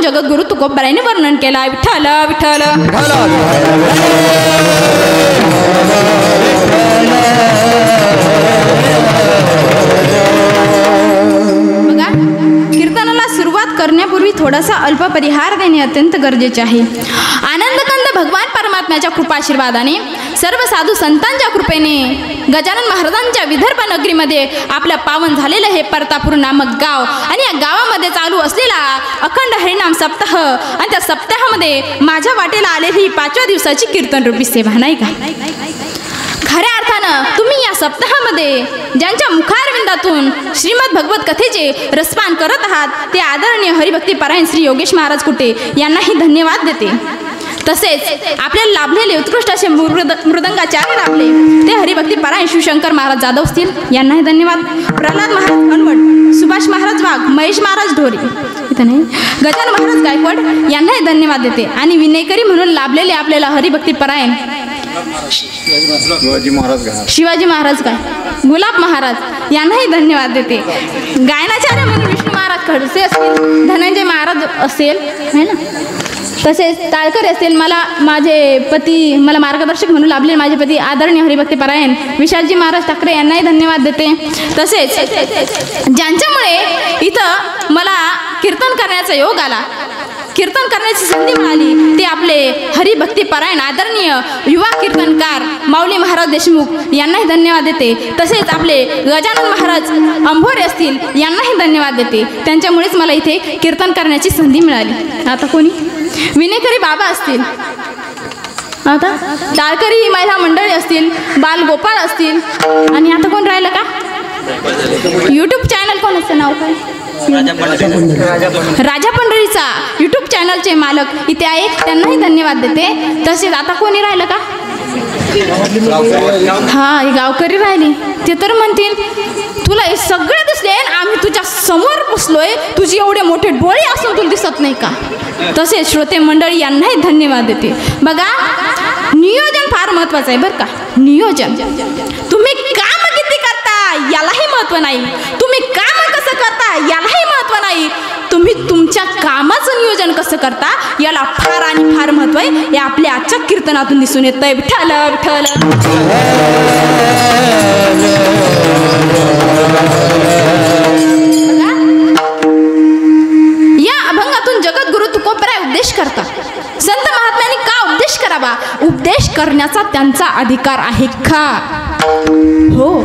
जगद्गुरु तुकोबारायांनी वर्णन केला आहे. विठ्ठल विठ्ठल बघा, कीर्तनाला सुरुवात करण्यापूर्वी थोडासा अल्प परिहार देणे अत्यंत गरजेचे आहे. आनंदकंद भगवान परमात्म्याच्या कृपाशीर्वादाने सर्व साधू संतांच्या कृपेने गजानन महाराजांच्या विदर्भ नगरीमध्ये आपलं पावन झालेलं हे परतापूर नामक गाव आणि या गावामध्ये चालू असलेला अखंड हरिनाम सप्ताह आणि त्या सप्ताहामध्ये माझ्या वाटेला आलेली ही 5व्या दिवसाची कीर्तन रूपी सेवा नाही का. खऱ्या अर्थानं तुम्ही या सप्ताहामध्ये ज्यांच्या मुखारविंदातून श्रीमद भगवत कथेचे रसपान करत आहात ते आदरणीय हरिभक्ती परायण श्री योगेश महाराज कुटे यांनाही धन्यवाद देते. तसेच आपल्याला लाभलेले उत्कृष्ट असे मृदंगाचार्य लाभले ते हरिभक्ती परायण शिवशंकर महाराज जाधव असतील यांनाही धन्यवाद. प्रल्हाद महाराज हनवट, सुभाष महाराज वाघ, महेश महाराज ढोरे इथं नाही, गजानन महाराज गायकवाड यांनाही धन्यवाद देते. आणि विनयकरी म्हणून लाभलेले आपल्याला हरिभक्ती परायण शिवाजी महाराज काय गुलाब महाराज यांनाही धन्यवाद देते. गायनाचार्य म्हणून विष्णू महाराज खडसे असतील, धनंजय महाराज असेल है ना, तसेच टाळकरी असतील, माझे पती मला मार्गदर्शक म्हणून लाभले माझे पती आदरणीय हरिभक्ती परायण विशालजी महाराज ठाकरे यांनाही धन्यवाद देते. तसेच ज्यांच्यामुळे इथं मला कीर्तन करण्याचा योग आला, कीर्तन करण्याची संधी मिळाली ते आपले हरिभक्ती परायण आदरणीय युवा कीर्तनकार माऊली महाराज देशमुख यांनाही धन्यवाद देते. तसेच आपले गजानन महाराज अंभोरे असतील यांनाही धन्यवाद देते. त्यांच्यामुळेच मला इथे कीर्तन करण्याची संधी मिळाली. आता कोणी विनेकरी बाबा असतील, आता टाळकरी महिला मंडळी असतील, बालगोपाळ असतील, आणि आता कोण राहिलं का यूट्यूब चॅनल कोणाचं नाव काय राजा पंढरीचा यूट्यूब चॅनलचे मालक इथे आहे त्यांनाही धन्यवाद देते. तसेच आता कोणी राहिलं का हा गावकरी राहिली ते तर म्हणतील तुला हे सगळे दिसले समोर बसलोय, तुझी एवढे मोठे डोळे असून तुला दिसत नाही का? तसेच श्रोते मंडळी यांनाही धन्यवाद देते. बघा, नियोजन फार महत्वाचं आहे बरं का. नियोजन, तुम्ही काम किती करता यालाही महत्व नाही, तुम्ही काम कसं करता यालाही महत्व नाही, तुम्ही तुमच्या कामाचं नियोजन कसं करता याला फार आणि फार महत्व आहे. हे आपल्या आजच्या कीर्तनातून दिसून येतंय. विठ्ठल विठ्ठल. या अभंगातून जगद्गुरु तुकोबराय उपदेश करतात. संत महात्म्यांनी का उपदेश करावा? उपदेश करण्याचा त्यांचा अधिकार आहे का? हो,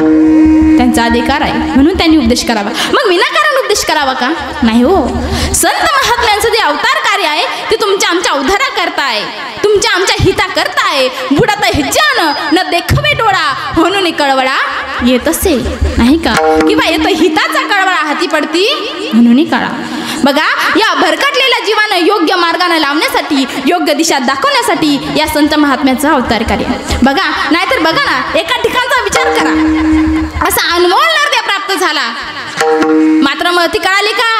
त्यांचा अधिकार आहे, म्हणून त्यांनी उपदेश करावा. मग विनाकारण उपदेश करावा का? नाही हो. संत महात्म्यांचं जे अवतार कार्य आहे ते तुमच्या आमच्या उद्धारा करताय, तुमच्या आमच्या हिता करताय. बुडात ह्याच्यानं न देखवे डोळा म्हणून कळवळा येत असे नाही का? किंवा येतो हिताचा कळवळा हाती पडती म्हणून कळा. बघा, या भरकटलेल्या जीवानं योग्य मार्गाने लावण्यासाठी, योग्य दिशा दाखवण्यासाठी या संत महात्म्याचा अवतार कार्य. बघा, नाहीतर बघा ना, एका ठिकाणचा विचार करा. असा अनमोल नरदेव प्राप्त झाला, मात्र महती कळाली का?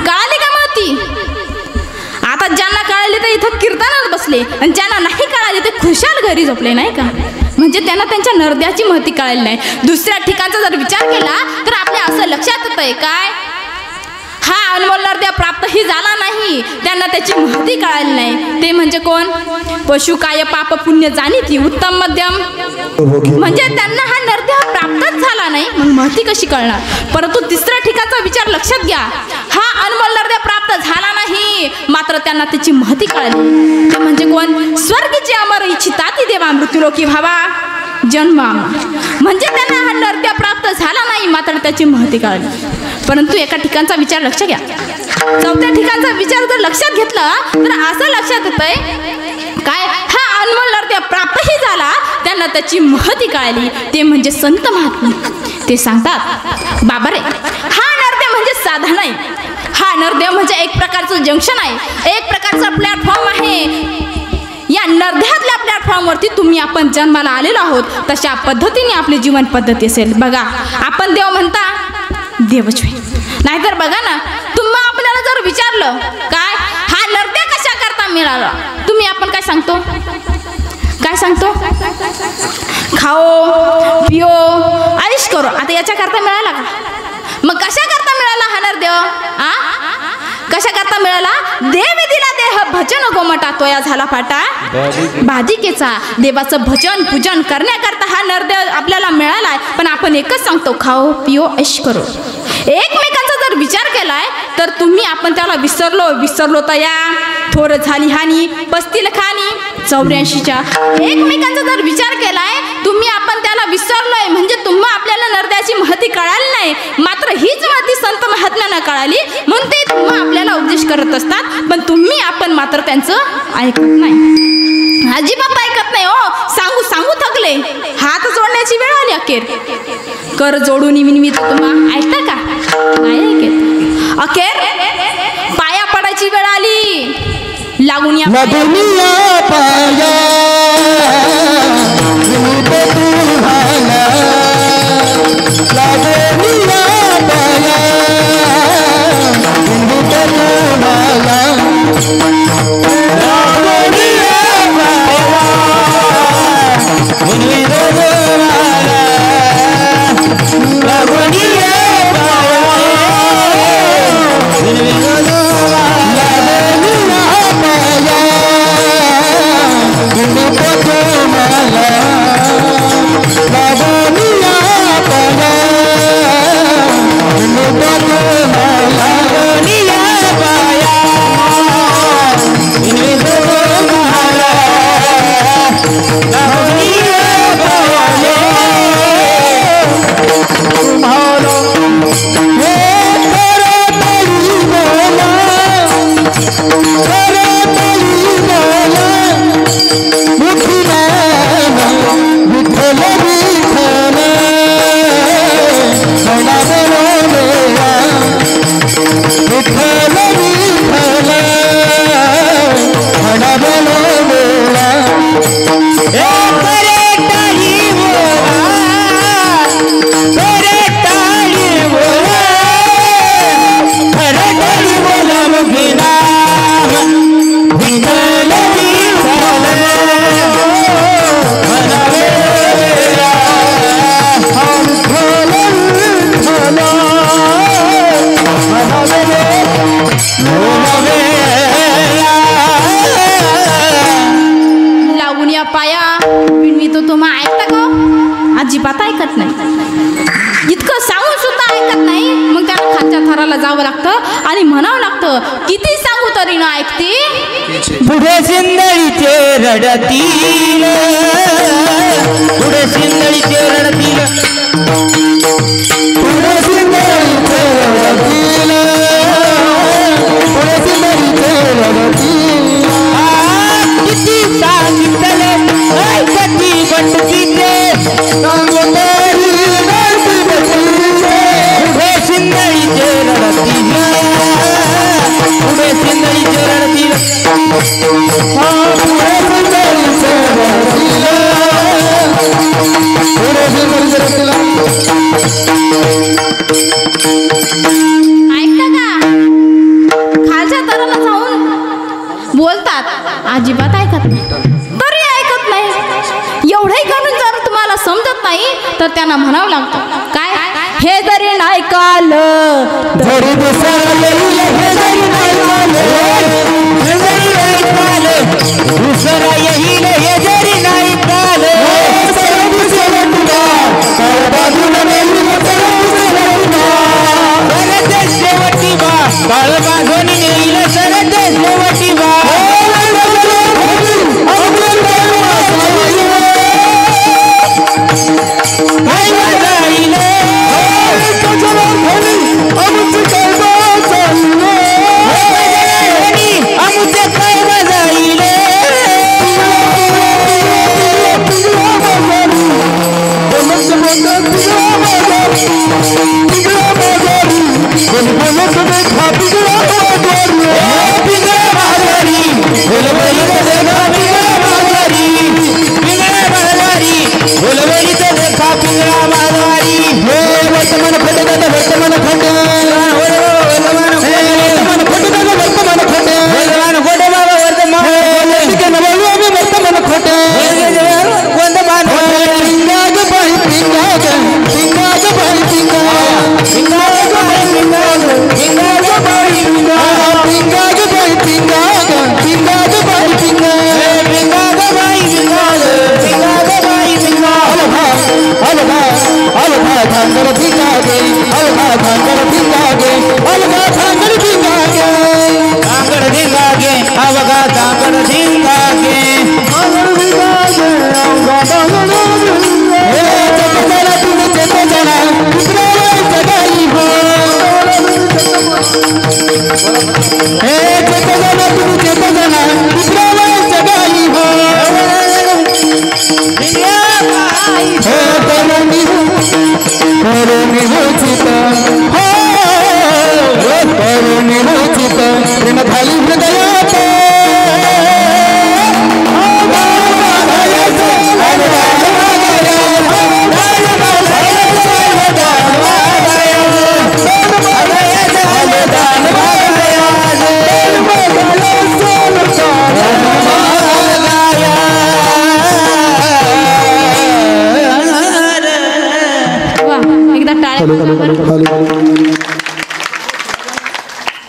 कळाली का महती? आता ज्यांना कळाली ते इथं कीर्तनात बसले, आणि ज्यांना नाही कळाली ते खुशाल घरी झोपले नाही का? म्हणजे त्यांना त्यांच्या नरद्याची महती कळाली नाही. दुसऱ्या ठिकाणचा जर विचार केला तर आपल्या असं लक्षात येतंय काय, हा अनमोल नरदेव प्राप्तही झाला नाही, त्यांना त्याची महती कळाली नाही. ते म्हणजे कोण? पशु काय पाप पुण्य जाणीती उत्तम मध्यम. म्हणजे त्यांना हा नरदेव प्राप्तच झाला नाही, मग महती कशी कळणार? परंतु तिसऱ्या ठिकाणचा विचार लक्षात घ्या, हा अनमोल नरदेव प्राप्त झाला नाही, मात्र त्यांना त्याची महती कळाली. ते म्हणजे कोण? स्वर्गीचे अमर इच्छिता ती देवा मृत्यूलोकी भावा जन्म. म्हणजे त्यांना हा नरदेव प्राप्त झाला नाही, मात्र त्याची महती कळाली. परंतु एका ठिकाणचा विचार लक्षात घ्या, चौथ्या ठिकाणचा विचार जर लक्षात घेतला तर असं लक्षात येतंय काय, हा अनमोल नरदेव प्राप्तही झाला, त्यांना त्याची महती कळाली. ते म्हणजे संत महात्मे. ते सांगतात, बाबा रे, हा नरदेव म्हणजे साधा नाही, हा नरदेव म्हणजे एक प्रकारचं जंक्शन आहे, एक प्रकारचा प्लॅटफॉर्म आहे. या नरदेहातल्या प्लॅटफॉर्मवरती तुम्ही आपण जन्माला आलेलो आहोत, तशा पद्धतीने आपली जीवन पद्धती असेल. बघा, आपण देव म्हणता, देवच होय. नाहीतर बघा ना, तुम्ही आपल्याला जर विचारलं काय हा नरदेव कशा करता मिळाला, तुम्ही आपण काय सांगतो? काय सांगतो? खाओ पिओ ऐश करो. आता याच्या करता मिळाला का? मग कशा करता मिळाला हा नरदेव? कशा करता मिळाला? देव दिला देह भजन गोमटा तोया झाला फाटा भाजिकेचा. देवाचं भजन पूजन करण्याकरता हा नरदेव आपल्याला मिळालाय. पण आपण एकच सांगतो, खाओ पिओ ऐश करो. एकमेकांचा जर विचार केलाय तर तुम्ही आपण त्याला विसरलो तया थोर झाली हानी पस्तील खानी 84च्या. एकमेकांचा जर विचार केलाय तुम्ही आपण त्याला विसरलोय, म्हणजे तुम्हा आपल्याला नरदेवाची महती कळाली नाही, मात्र हीच महती संत महात्म्यांना कळाली, म्हणून ते तुम्हा आपल्याला उपदेश करत असतात. पण तुम्ही आपण मात्र त्यांचं ऐकत नाही, अजिबात ऐकत नाही. हो, सांगू सांगू थकले, हात जोडण्याची वेळ आली अखेर. कर जोडून मी तुम्हा ऐकता का? नाही ऐकत. अखेर पाया पडायची वेळ आली, लागून या पाया जावं लागतं आणि म्हणावं लागतं. किती सांगू तरी ना ऐकते. पुढे सिंदळीचे रडतील, पुढे सिंदळीचे रडतील, पुढे सिंदळीचे रडतील, पुढे सिंदळीचे रडतील. किती सांगितले ऐकती बंडकीचे, पुढे सिंदळीचे रडतील, पुढे सिंदळीचे रडतील. ऐकता का? खालच्या तराला जाऊन बोलतात, अजिबात ऐकत नाही. तरी ऐकत नाही. एवढंही करून जर तुम्हाला समजत नाही तर त्यांना म्हणावं लागतं काय, हे जरी नाही काल दुसरा येईल हे जरी नाही काल, सरद शेवटी बा बाळ बांधून येईल, सरद शेवटी बा.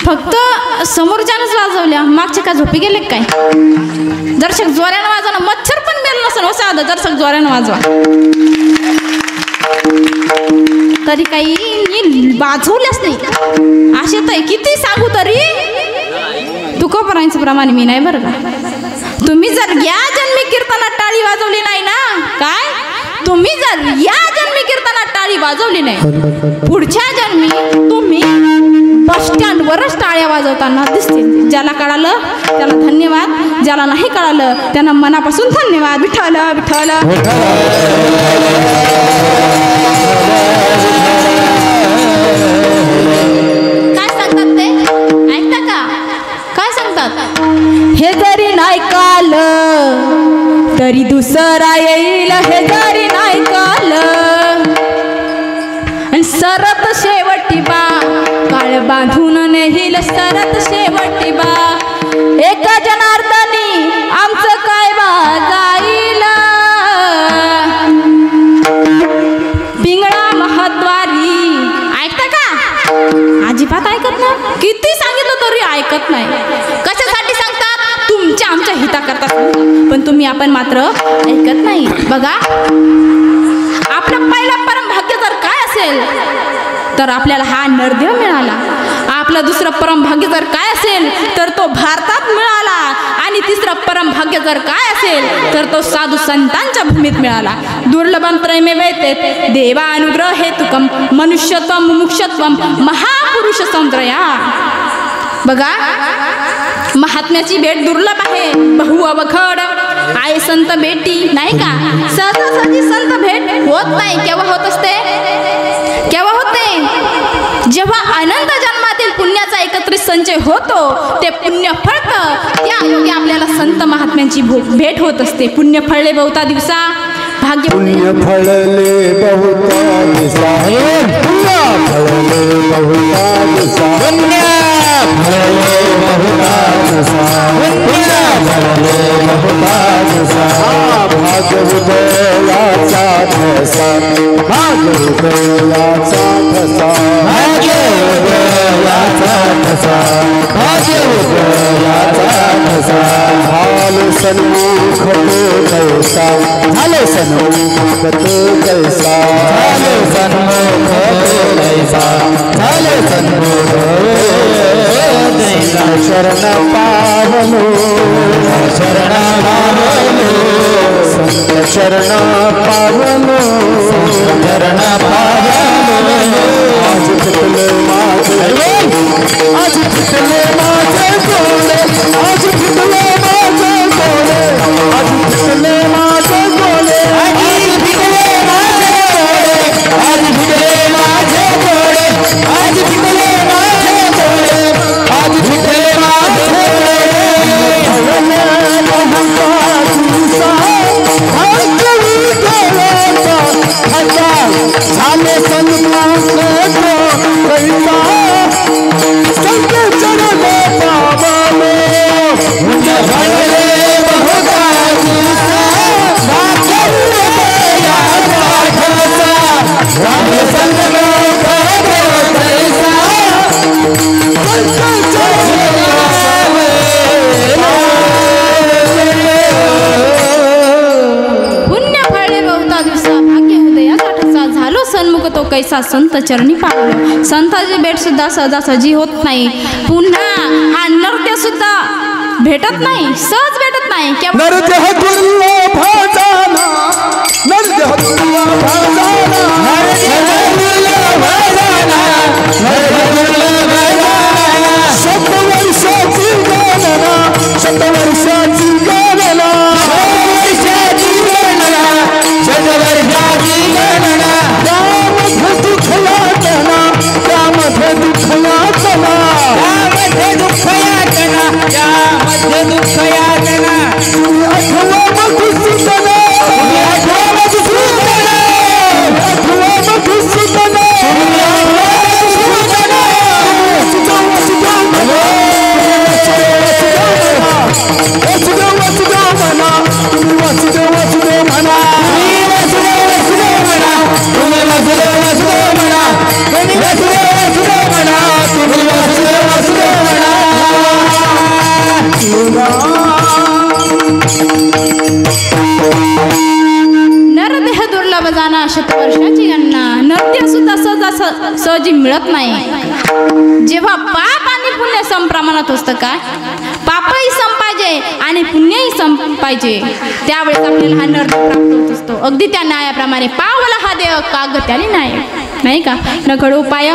फक्त समोरच्यानंच वाजवल्या, मागचे का झोपी गेले काय? दर्शक जोरानं वाजवा ना, मच्छर पण मेल नसेल हो साधं, दर्शक जोरानं वाजवा. तरी काही वाजवल्याच नाही. असे तर किती सांगू तरी तुकोबरांचं प्रमाण मी नाही बरं का. तुम्ही जर या जन्मी कीर्तनात टाळी वाजवली नाही ना, काय तुम्ही जर या जन्मी कीर्तनात टाळी वाजवली नाही, पुढच्या जन्मी तुम्ही बस स्टँडवरच टाळ्या वाजवताना दिसतील. ज्याला कळालं त्याला धन्यवाद, ज्याला नाही कळालं त्यांना मनापासून धन्यवाद. विठ्ठल विठ्ठल. काय सांगतात ते ऐकता का? काय सांगतात, हे जरी नाही काल तरी दुसरा येईल, हे जरी नाही काल सरत शेवटी बा काळ बांधून नेईल, सरत शेवटी बा एका जनार्दनी आमचं काय बा जाईल. पिंगळा महद्वारी. ऐकता का? अजिबात ऐकत नाही. किती सांगितलं तरी ऐकत नाही. कशासाठी सांगतात? तुमच्या आमच्या हिता करतात, पण तुम्ही आपण मात्र ऐकत नाही. बघा, आपलं पहिलं परम भाग्य जर काय असेल तर आपल्याला हा नरदेव मिळाला. आपलं दुसरं परम भाग्य जर काय असेल तर तो भारतात मिळाला आणि तिसरं परम भाग्य जर काय असेल तर तो साधू संतांच्या भूमीत मिळाला. दुर्लभं त्रयमेवेते देवानुग्रह हेतुकम मनुष्यत्वम मुमुक्षत्वम महापुरुष संत्रया. बघा महात्म्याची भेट दुर्लभ आहे, बहु अवघड आहे संत भेटी, नाही का? सहजासहजी संत भेट होत नाही. केव्हा होत असते? केव्हा होते? जेव्हा अनंत जन्मातील पुण्याचा एकत्रित संचय होतो, ते पुण्य फळतं, त्या योगी आपल्याला संत महात्म्यांची भेट होत असते. पुण्य फळले बहुता दिवसा भाग्य पुण्य फळले बहुता दिवसा, पुण्य फळले बहुता दिवसा, पुण्य फळले बहुता दिवसा, पुण्य फळले बहुता दिवसा. भाग्य उदयाचा ठसा, भाग्य उदयाचा ठसा, भाग्य उदयाचा ठसा, भाग्य उदयाचा ठसा. झाले सन्मुख तो कैसा, झाले सन्मुख तो कैसा, झाले सन्मुख तो कैसा, झाले सन्मुख कैसा. शरण पावलो, शरण पावलो, संत शरण पावलो, शरण पावलो. आज फिटले माझे, आज फिटले माझे डोळे, आज फिटले माझे डोळे, आज फिटले माझे डोळे, आज फिटले माझे डोळे, आज फिटले माझे डोळे, आज फिटले माझे डोळे, आज फिटले माझे डोळे. झाले संत कैसा, संत चरण पावलो, पुण्य फळले बहुता दिवसा, भाग्य उदयाचा ठसा. झाले सन्मुख तो कैसा, संत चरण पुण्य फळले बहुता दिवसा भाग्य उदयाचा ठसा. झालो सन्मुख तो कैसा, संत चरणी पावलो. संताची भेट सुद्धा सहजासहजी होत नाही. पुन्हा हा नृत्य सुद्धा भेटत नाही, सहज भेटत नाही. नरदेह दुर्लभ झाला, नरदेह दुर्लभ झाला, नरदेह दुर्लभ झाला, नरदेह दुर्लभ झाला. शतवर्षाची गणना, शतवर्षाची गणना, शतवर्षाची गणना, शतवर्षाची गणना. त्यामध्ये दुःख यातना, त्यामध्ये दुःख यातना, त्यामध्ये दुःख यातना, त्यामध्ये दुःख यातना. आठवा मधुसूदन, आठवा मधुसूदन, आठवा मधुसूदन, नरदेह दुर्लभ जाना, शतवर्षाची गणना. नृत्य सुद्धा सहजी मिळत नाही. जेव्हा पाप आणि पुण्य समप्रमाणात असतं, काय पापही सम पाहिजे आणि पुण्यही सम पाहिजे, त्यावेळेस आपल्याला हा नर्दय प्राप्त होत असतो. अगदी त्या न्यायाप्रमाणे पावला हा देव काग त्याने न्याय, नाही का? न घडो पाय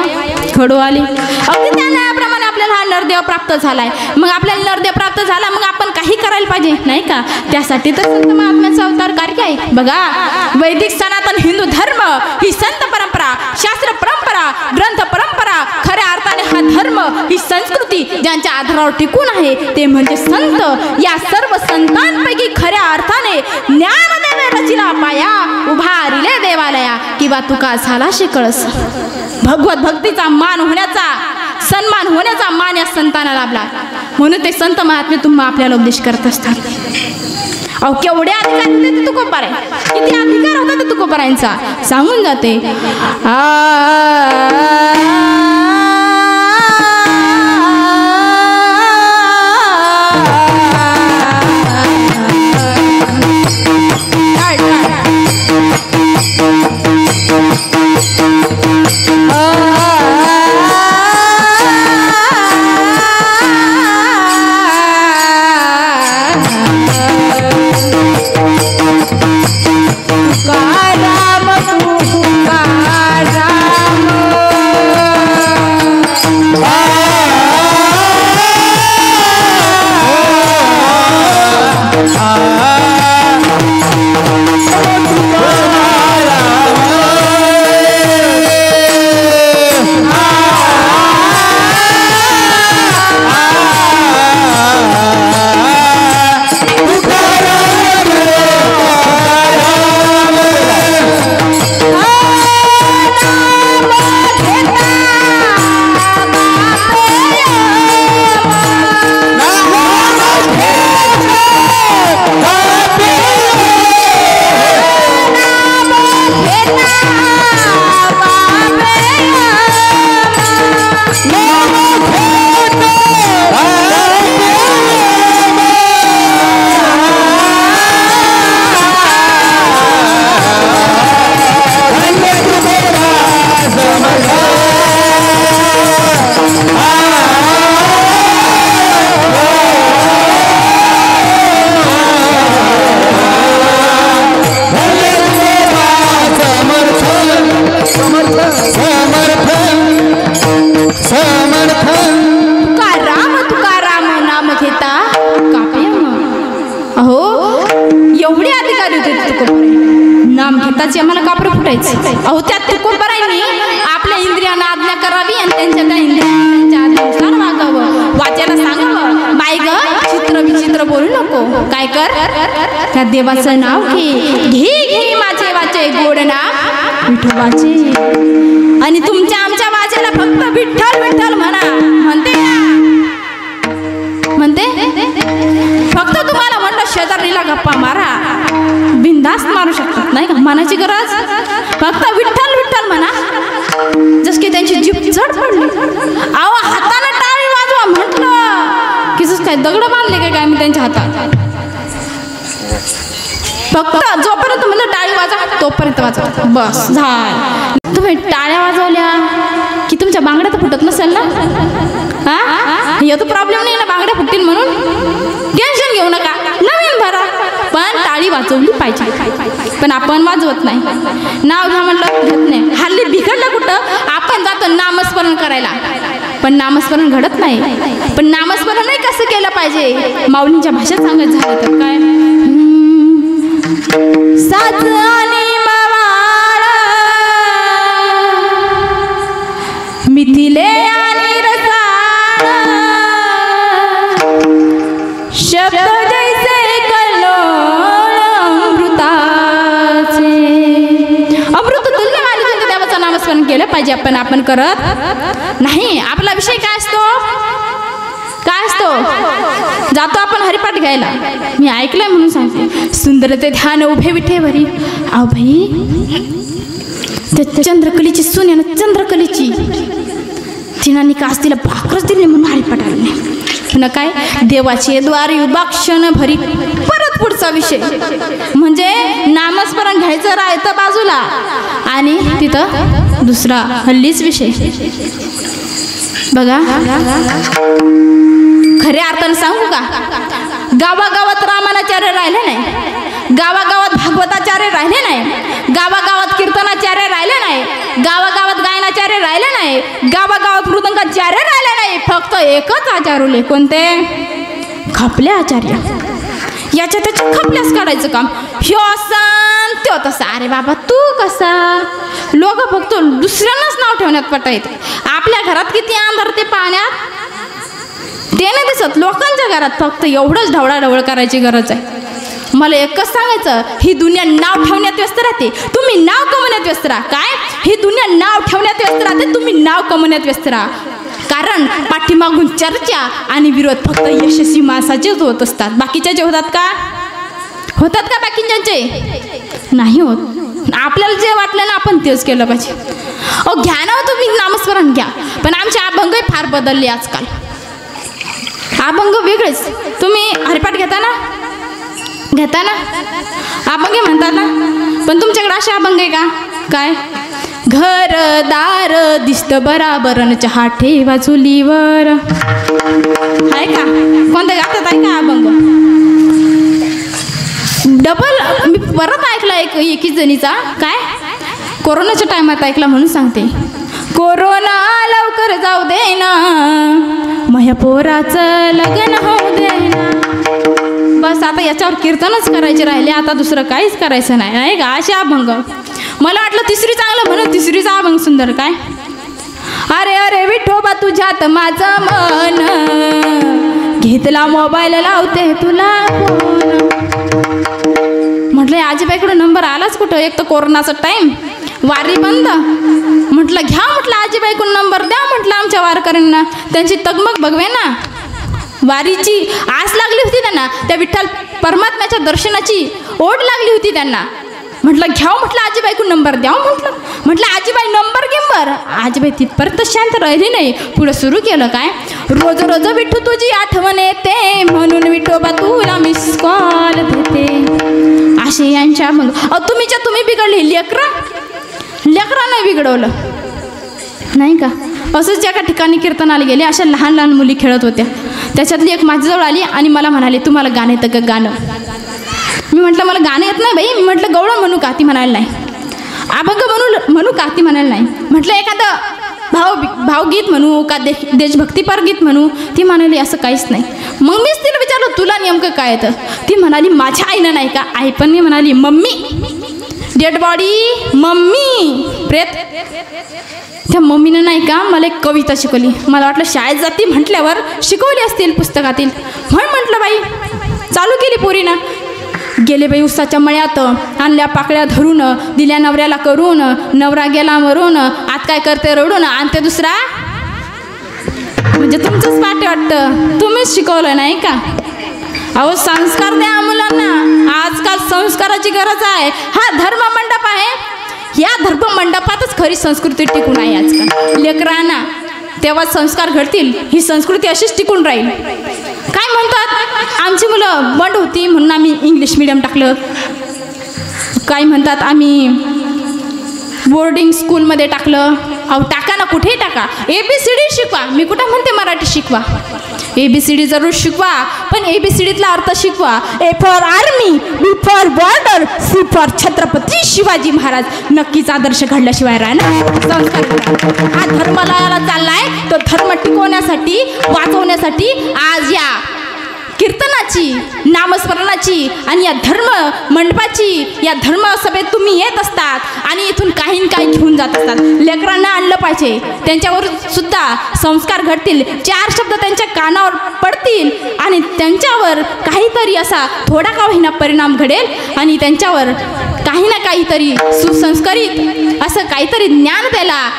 घडो आली. अगदी त्या न्यायाप्रमाणे आपल्याला हा नरदेव प्राप्त झालाय. मग आपल्याला नरदेव प्राप्त झाला, मग आपण काही करायला पाहिजे, नाही का? त्यासाठी तर संत महात्म्याचा अवतार कार्य आहे. बघा, वैदिक सनातन हिंदू धर्म ही संत परंपरा, शास्त्र परंपरा, ग्रंथ परंपरा, खऱ्या अर्थाने हा धर्म ही संस्कृती ज्यांच्या आधारावर टिकून आहे ते म्हणजे संत. या सर्व संतांपैकी खऱ्या अर्थाने ज्ञानदेवे रचिला पाया, उभारिले देवालया किंवा तुका झाला शिकळस. भगवत भक्तीचा मान होण्याचा, सन्मान होण्याचा मान या संतांना लाभला. म्हणून ते संत महात्मे तुम्हा आपल्याला उपदेश करत असतात. अहो केवढे अधिकार होते ते तुकोबाराय, किती अधिकार होता ते तुकोबारायांचा सांगून जाते. समर्थ तुकाराम नाम घेता कापयम. अहो एवढे अधिकारी होते तुकोबाराय, नाम घेताची आम्हाला कापरं फुटायचं. अहो त्या तुकोबारायांनी आपल्या इंद्रियांना आज्ञा करावी आणि त्यांच्या त्या इंद्रियांच्या आज्ञेनुसार वागावं, वाचायला सांगावं. बाई ग चित्र विचित्र बोलू नको. काय कर, त्या देवाचं नाव घे माझे वाचे गोड नाव विठोबाचे. आणि तुमच्या आमच्या वाचेला फक्त विठ्ठल विठ्ठल म्हणा. म्हणते फक्त तुम्हाला म्हणलं शेजारीला गप्पा मारा, बिनधास्त मारू शकतात नाही का, मनाची गरज फक्त विठ्ठल विठ्ठल म्हणा. जस की त्यांची जीभ जड पडली. अहो हाताने टाळी वाजवा म्हटलं की जस काय दगड बांधले काय मी त्यांच्या हातात. फक्त जोपर्यंत म्हणलं टाळी वाजवा तोपर्यंत वाजवा, बस झालं. तुम्ही टाळ्या वाजवल्या की तुमच्या बांगड्या तर फुटत नसेल ना. हा हे तो प्रॉब्लेम नाही ना बांगड्या फुटतील म्हणून टेन्शन घेऊ नका, नवीन भरा. पण टाळी वाजवली पाहिजे. पण आपण वाजवत नाही, नाव घ्या म्हणलं घेत नाही. हल्ली बिघडलं कुठं, आपण जातो नामस्मरण करायला पण नामस्मरण घडत नाही. पण नामस्मरण नाही कसं केलं पाहिजे, माऊलींच्या भाषेत सांगायचं झालं तर काय, साच आणि मवाळ मिथिले आणि रसाळ शब्द जैसे कल्लोळ अमृताचे. अमृत तुल्य मानून देवाचं नामस्मरण केलं पाहिजे. आपण करत नाही. आपला विषय काय असतो, जातो आपण हरिपाठ घ्यायला. मी ऐकलंय म्हणून सांगते, सुंदर ते ध्यान उभे विठेवरी. अहो भाई त्या चंद्रकलीची सून आहे ना, चंद्रकलीची तिनानी कास तिला भाकरच दिली म्हणून हरिपाठ आले नाही. पुन्हा काय देवाचे द्वारी उभाक्षण भरी. परत पुढचा विषय म्हणजे नामस्मरण घ्यायचं राहतं बाजूला आणि तिथं दुसरा हल्लीच विषय बघा. खऱ्या अर्थाने सांगू का, गावागावात रामानाचार्य राहिले नाही, गावागावात भागवताचार्य राहिले नाही, गावागावात कीर्तनाचार्य राहिले नाही, गावागावात गायनाचार्य राहिले नाही, गावागावात मृदंगाचार्य राहिले नाही. फक्त एकच आचार्य उरले. कोणते? खपले आचार्य. याच्या त्याच्या खपल्यास काढायचं काम. ह्यो असा त्यो तसा. अरे बाबा तू कसा, लोक फक्त दुसऱ्यांनाच नाव ठेवण्यात पटायत. आपल्या घरात किती अंधार ते पाण्यात ते नाही दिसत. लोकांच्या घरात फक्त एवढंच ढवळाढवळ करायची गरज आहे. मला एकच सांगायचं, ही दुनिया नाव ठेवण्यात व्यस्त राहते, तुम्ही नाव कमवण्यात व्यस्त राहा. काय ही दुनिया नाव ठेवण्यात व्यस्त राहते, तुम्ही नाव कमवण्यात व्यस्त राहा. कारण पाठीमागून चर्चा आणि विरोध फक्त यशस्वी माणसाचेच होत असतात. बाकीच्या जे होतात का बाकीच्यांचे नाही होत. आपल्याला जे वाटलं ना आपण तेच केलं पाहिजे. घ्या ना तुम्ही नामस्मरण घ्या, पण आमचे अभंग फार बदलले आजकाल. अभंग वेगळेच. तुम्ही हरिपाठ घेता ना अभंग म्हणतात ना, पण तुमच्याकडे असे अभंग आहे का? काय घरदार दिसत बराबर न चहा ठेवा चुलीवर आहे का? कोणत्या गातात आहे का अभंग? डबल मी परत ऐकला एकीच जणीचा. काय कोरोनाच्या टायमात ऐकला म्हणून सांगते. कोरोना लवकर जाऊ दे ना, माझ्या पोराचं लग्न होऊ दे ना. बस आता याच्यावर कीर्तनच करायचे राहिले, आता दुसरं काहीच करायचं नाही का? असे अभंग. मला वाटलं तिसरी चांगलं म्हणून तिसरीचा अभंग सुंदर. काय अरे अरे विठोबा तुझ्यात माझं मन, घेतला मोबाईल लावते तुला फोन. म्हटलं आजीबाईकडून नंबर आलाच कुठं? एक तर कोरोनाचा टाईम, वारी बंद. म्हटलं घ्या, म्हटलं आजीबाईकडून नंबर द्या, म्हटलं आमच्या वारकऱ्यांना. त्यांची तगमग बघवे ना, वारीची आस लागली होती त्यांना, त्या विठ्ठल परमात्म्याच्या दर्शनाची ओढ लागली होती त्यांना. म्हटलं घ्याव, म्हटलं आजीबाईकडून नंबर द्याव. म्हटलं आजीबाई नंबर गिंबर. आजीबाई तिथपर्यंत शांत राहिली नाही, पुढे सुरू केलं. काय रोज रोज विठू तुझी आठवण येते, म्हणून विठोबा तुला मिस कॉल देते. असे यांच्या मग तुम्ही बिघडली. लेकरांना बिघडवलं नाही का? असंच एका ठिकाणी कीर्तनाला गेले, अशा लहान लहान मुली खेळत होत्या. त्याच्यातली एक माझ्याजवळ आली आणि मला म्हणाली, तुम्हाला गाणं येतं का? गाणं. मी म्हटलं मला गाणं येत नाही बाई. मी म्हटलं गवळण म्हणू का? ती म्हणायला नाही. अभंग म्हणू का? ती म्हणायला नाही. म्हटलं एखादं भावगीत म्हणू का देशभक्तीपर गीत म्हणू. ती म्हणाली असं काहीच नाही. मग मीच तिला विचारलं तुला नेमकं काय येतं. ती म्हणाली माझ्या आईनं नाही का. आई पण मी म्हणाली मम्मी डेड बॉडी मम्मी प्रेत. त्या मम्मीनं नाही का मला एक कविता शिकवली. मला वाटलं शाळेत जाती म्हटल्यावर शिकवली असतील पुस्तकातील. म्हटलं बाई चालू केली पोरीनं. गेले बाई उसाच्या मळ्यात आणल्या पाकळ्या धरून दिल्या नवऱ्याला करून नवरा गेला मरून आत काय करते रडून आणते दुसरा. म्हणजे तुमचंच पाठ वाटतं तुम्हीच शिकवलं नाही का. अहो संस्कार द्या मुलांना. आजकाल संस्काराची गरज आहे. हा धर्म मंडप आहे. या धर्म मंडपातच खरी संस्कृती टिकून आहे आजकाल. लेकरांना तेव्हा संस्कार घडतील. ही संस्कृती अशीच टिकून राहील. काय म्हणतात आमची मुलं बंड होती म्हणून आम्ही इंग्लिश मिडियम टाकलं. काय म्हणतात आम्ही बोर्डिंग स्कूलमध्ये टाकलं. अहो टाका ना कुठेही टाका. ABCD शिकवा. मी कुठं म्हणते मराठी शिकवा. ABCD जरूर शिकवा पण ABCDतला अर्थ शिकवा. A for army, B for border, C for Chhatrapati Shivaji Maharaj. नक्कीच आदर्श घडल्याशिवाय राहणार संस्कार. हा धर्माला चाललाय तो धर्म टिकवण्यासाठी वाचवण्यासाठी आज या कीर्तनाची नामस्मरणाची आणि या धर्म मंडपाची या धर्मसभेत तुम्ही येत असतात आणि इथून काही न काही घेऊन जात असतात. लेकरांना आणलं पाहिजे. त्यांच्यावर सुद्धा संस्कार घडतील. 4 शब्द त्यांच्या कानावर पडतील आणि त्यांच्यावर काहीतरी असा थोडा का होईना परिणाम घडेल आणि त्यांच्यावर काही ना काहीतरी सुसंस्कारित असं काहीतरी ज्ञान द्यायला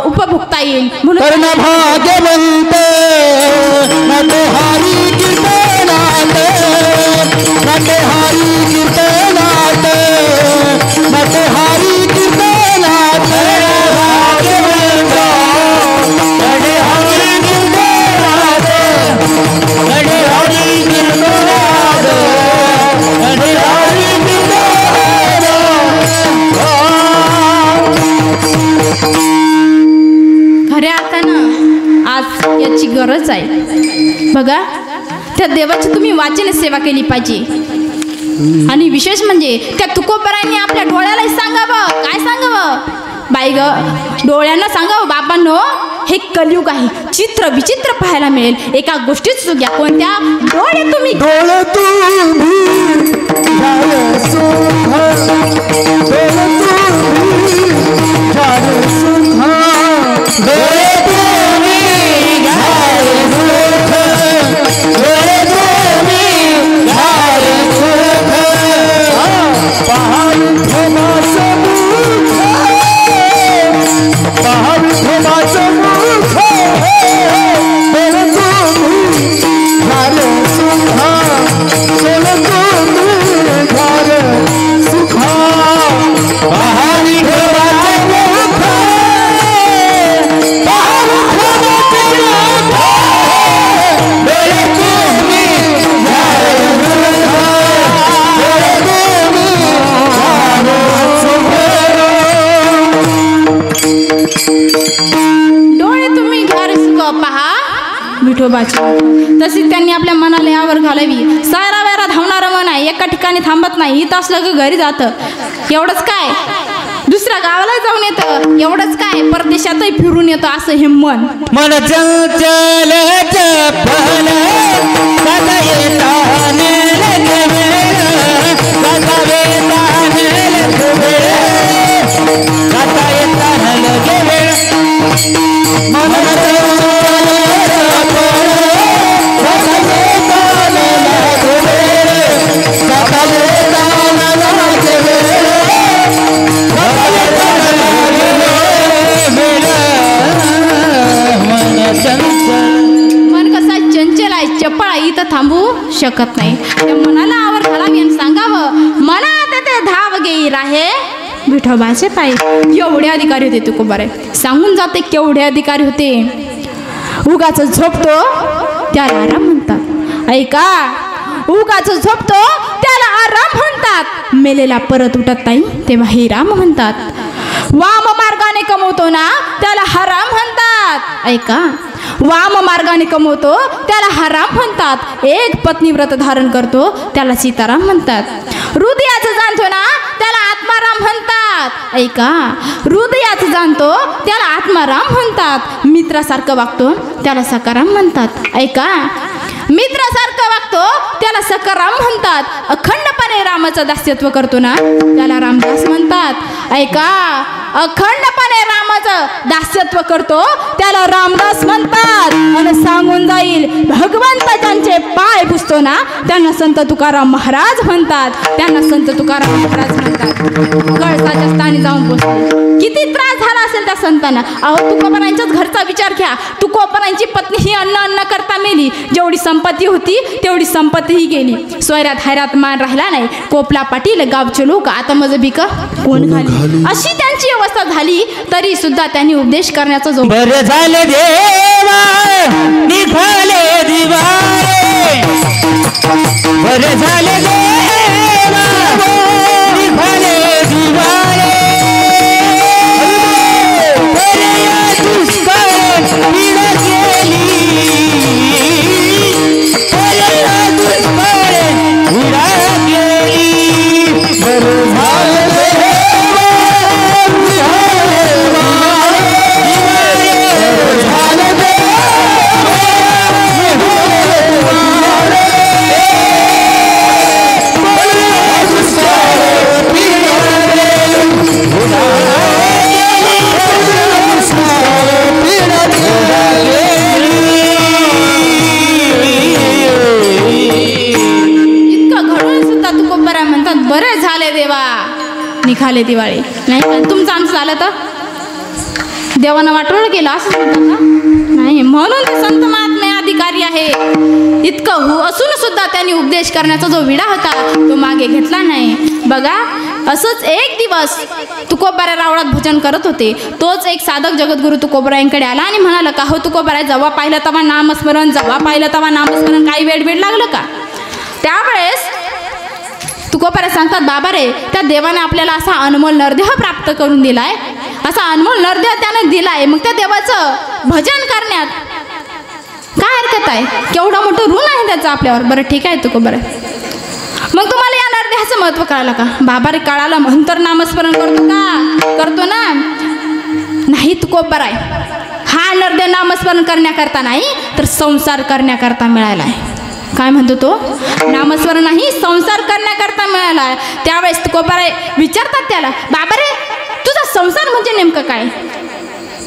उपभोगता येईल. म्हणून भाग्यवंत नटहारी कीर्तनात नटहारी कीर्तनात नटहारी कीर्तनात भाग्यवंत नटहारी कीर्तनात नटहारी कीर्तनात नटहारी खऱ्या अर्थानं आज याची गरज आहे. बघा त्या देवाची तुम्ही वाचन सेवा केली पाहिजे. आणि विशेष म्हणजे त्या तुकोबरायांनी आपल्या डोळ्यालाही सांगावं. काय सांगावं बाई ग डोळ्यांना सांगावं बाबांनो हे कलियुग आहे. चित्र विचित्र पाहायला मिळेल. एका गोष्टीच घ्या कोणत्या डोळे तुम्ही तशी त्यांनी आपल्या मनाला यावर घालावी. सारा वेळा धावणारं मन आहे. एका ठिकाणी थांबत नाही. इथं असलं की घरी जातं. एवढंच काय दुसऱ्या गावाला जाऊन येतं. एवढंच काय परदेशातही फिरून येतं असं हे मन. मन चंचल चपल सदा येताने लगवेळ सदा येताने लगवेळ सदा येताने लगवेळ मन चंचल चपल सदा येताने लगवेळ सदा येताने लगवेळ सदा येताने मन कसा चंचल आहे चपळ आहे. इथं थांबू शकत नाही. त्या मनाला आवर घालावी आणि सांगावं मनात ते धाव घेईल आहे विठोबाचे पाय. एवढे अधिकारी होते तुकोबारे. सांगून जाते केवढे अधिकारी होते. उगाच झोपतो त्याला आराम म्हणतात. ऐका उगाच झोपतो त्याला आराम म्हणतात. मेलेला परत उठत नाही तेव्हा हे राम म्हणतात. वाम मार्गाने कमवतो ना त्याला हराम म्हणतात. ऐका वाम मार्गाने कमवतो त्याला हराम म्हणतात. एक पत्नी व्रत धारण करतो त्याला सीताराम म्हणतात. हृदयाचं जाणतो ना त्याला आत्माराम म्हणतात. म्हणतात ऐका, हृदयात जाणतो त्याला आत्माराम म्हणतात, मित्रासारखं वागतो त्याला सकाराम म्हणतात. ऐका, मित्रासारखं वागतो त्याला सकाराम म्हणतात. अखंडपणे रामाचं दास्यत्व करतो ना त्याला रामदास म्हणतात. ऐका, अखंडपणे रामाचं दास्यत्व करतो त्याला रामदास म्हणतात. आणि सांगून जाईल भगवंत ज्यांचे पाय पुसतो ना त्यांना संत तुकाराम महाराज म्हणतात. त्यांना संत तुकाराम महाराज म्हणतात. कळसाच्या स्थानी जाऊन पोचले. किती त्रास झाला असेल त्या संतांना. अहो, तुकोबारांच्याच घरचा विचार घ्या. तुकोबारांची पत्नी ही अन्न करता मेली. जेवढी संपत्ती होती तेवढी संपत्तीही गेली. सोयऱ्यात हैरात मान राहिला नाही. कोपला पाटील गावचे लोक आता माझं भिका कोण घाली, अशी त्यांची अवस्था झाली. तरी सुद्धा त्यांनी उपदेश करण्याचा जो बरं झालं देवा निघाले दिवाळे, बरं झालं देवा निघाले दिवाळे, बरं या दुष्काळ पीडा गेली, बरं या दुष्काळ पीडा गेली, बरं झालं बरे झाले देवा निघाले दिवाळी. नाही तुमचं आमचं झालं तर देवानं वाटवलं गेलं असं म्हणतात ना. नाही, म्हणून ते संत महात्मे अधिकारी आहे. इतकं असून सुद्धा त्यांनी उपदेश करण्याचा जो विडा होता तो मागे घेतला नाही. बघा, असंच एक दिवस तुकोबाराय रावळात भजन करत होते. तोच एक साधक जगद्गुरु तुकोबारायांकडे आला आणि म्हणाला, का हो तुकोबाराय, जेव्हा पाहिलं तेव्हा नामस्मरण, जेव्हा पाहिलं तेव्हा नामस्मरण, काही वेळ लागलं का? त्यावेळेस तुकोबाराय सांगतात, बाबा रे, त्या देवाने आपल्याला असा अनमोल नरदेह प्राप्त करून दिलाय, असा अनमोल नरदेह त्याने दिलाय, मग त्या देवाचं भजन करण्यात काय हरकत आहे? केवढं मोठं ऋण आहे त्याचं आपल्यावर. बरं ठीक आहे तुकोबाराय, मग तुम्हाला या नरदेहाचं महत्त्व कळालं का? बाबा रे, कळालं म्हणून तर नामस्मरण करतो का? करतो ना. नाही तुकोबाराय, हा नरदेह नामस्मरण करण्याकरता नाही तर संसार करण्याकरता मिळाला आहे. काय म्हणतो तो? नामस्मरण नाही, संसार करण्याकरता मिळाला आहे. त्यावेळेस तुकोबाराय विचारतात त्याला, बाबा रे, तुझा संसार म्हणजे नेमकं काय?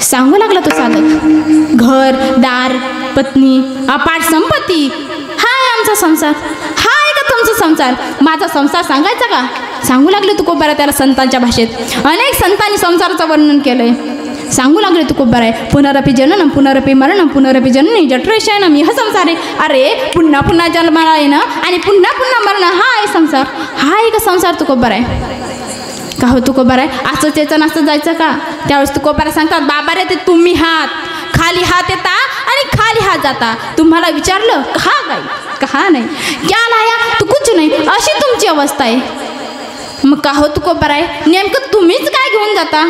सांगू लागला तो साधक, घर दार पत्नी अपाट संपत्ती, हा आहे आमचा संसार. हा आहे का तुमचा संसार? माझा संसार सांगायचा का? सांगू लागले तुकोबाराय त्याला संतांच्या भाषेत. अनेक संतांनी संसाराचं वर्णन केलंय. सांगू लागले तुकोबाराय, पुनरपि जननम पुनरपि मरणम पुनरपि जननी जठरेशयनम यह संसार आहे. अरे, पुन्हा पुन्हा जन्माला येणं आणि पुन्हा पुन्हा मरणं, हा आहे संसार. हा आहे का संसार तुकोबाराय? का हो तुकोबाराय, असं चेतन असं जायचं का? त्यावेळेस तुकोबाराय सांगतात, बाबा रे, ते तुम्ही हात खाली हात येता आणि खाली हात जाता. तुम्हाला विचारलं कहा काय कहा नाही, क्या लाया तू कुछ नाही, अशी तुमची अवस्था आहे. मग का हो तुकोबाराय, नेमकं तुम्हीच काय घेऊन जाता?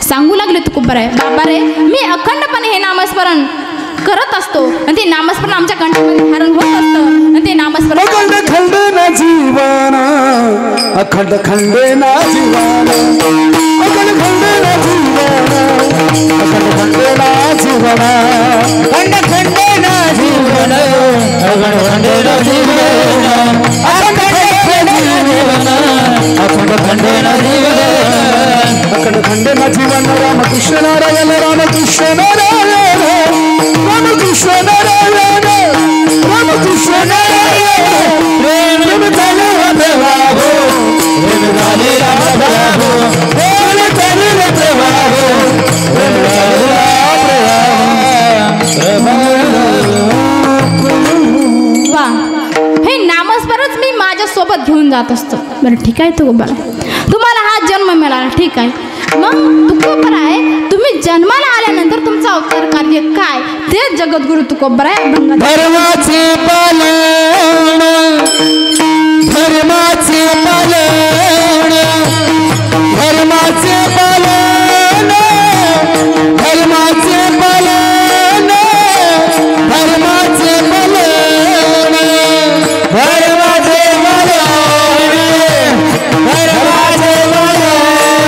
सांगू लागले तुकोबाराय, बाबा रे, मी अखंडपणे हे नामस्मरण करत असतो आणि ते नामस्मरण आमच्या कंठामध्ये धारण होत असतं आणि ते नामस्मरण अखंड खंडेना जीवन, अखंड खंडेना जीवन, अखंड खंडेना जीवन, अखंड खंडेना जीवन, खंड खंडेना जीवन, अखंड खंडेना जीवन, अखंड खंडेना जीवन, अखंड खंडेना जीवन, अखंड खंडेना जीवन. रामकृष्ण नारायण, रामकृष्ण नारायण, रामकृष्ण नारायण, रामकृष्ण नारायण. प्रेम झाले प्रभाव, प्रेम झाले प्रभाव, प्रेम झाले प्रभाव, प्रेम झाले वा, हे नामस्मरणच मी माझ्या सोबत घेऊन जात असतो. बरं ठीक आहे तुकोबाराय, तुम्हाला हा जन्म मिळाला, ठीक आहे. मग तुकोबाराय, तुम्ही जन्माला आल्यानंतर तुमचं अवतार कार्य काय ते जगद्गुरु तुकोबाराय अभंगात धर्माचे पालन, धर्माचे पालन, धर्माचे पालन, धर्माचे पालन, धर्माचे पालन, धर्माचे पालन, धर्माचे पालन,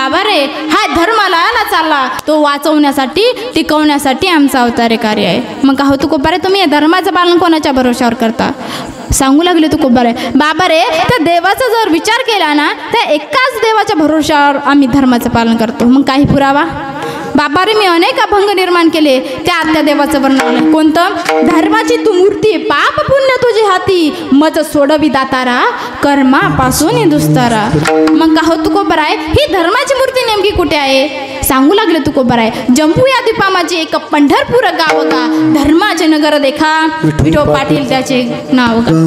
बाबा रे, हा धर्माला चालला तो वाचवण्यासाठी टिकवण्यासाठी आमचा अवतारी कार्य आहे. मग का हो तुकोबा रे, तुम्ही धर्माचं पालन कोणाच्या भरोशावर करता? सांगू लागले तुकोबा रे, बाबा रे त्या देवाचा जर विचार केला ना, त्या एकाच देवाच्या भरोशावर आम्ही धर्माचं पालन करतो. मग काही पुरावा? बाबा रे, मी अनेक अभंग निर्माण केले, त्या देवाचं वर्णन. कोणतं? धर्माची तू मूर्ती, पाप पुण्य तुझी हाती, मज सोडवी दातारा, कर्मापासून दुस्तारा. मग का हो तुकोबा आहे, ही धर्माची मूर्ती नेमकी कुठे आहे? सांगू लागले तुकोबा आहे, जम्मू या द्वीपामाचे एक पंढरपूर गाव का, धर्माचे नगर देखा, विठो पाटील त्याचे नाव का.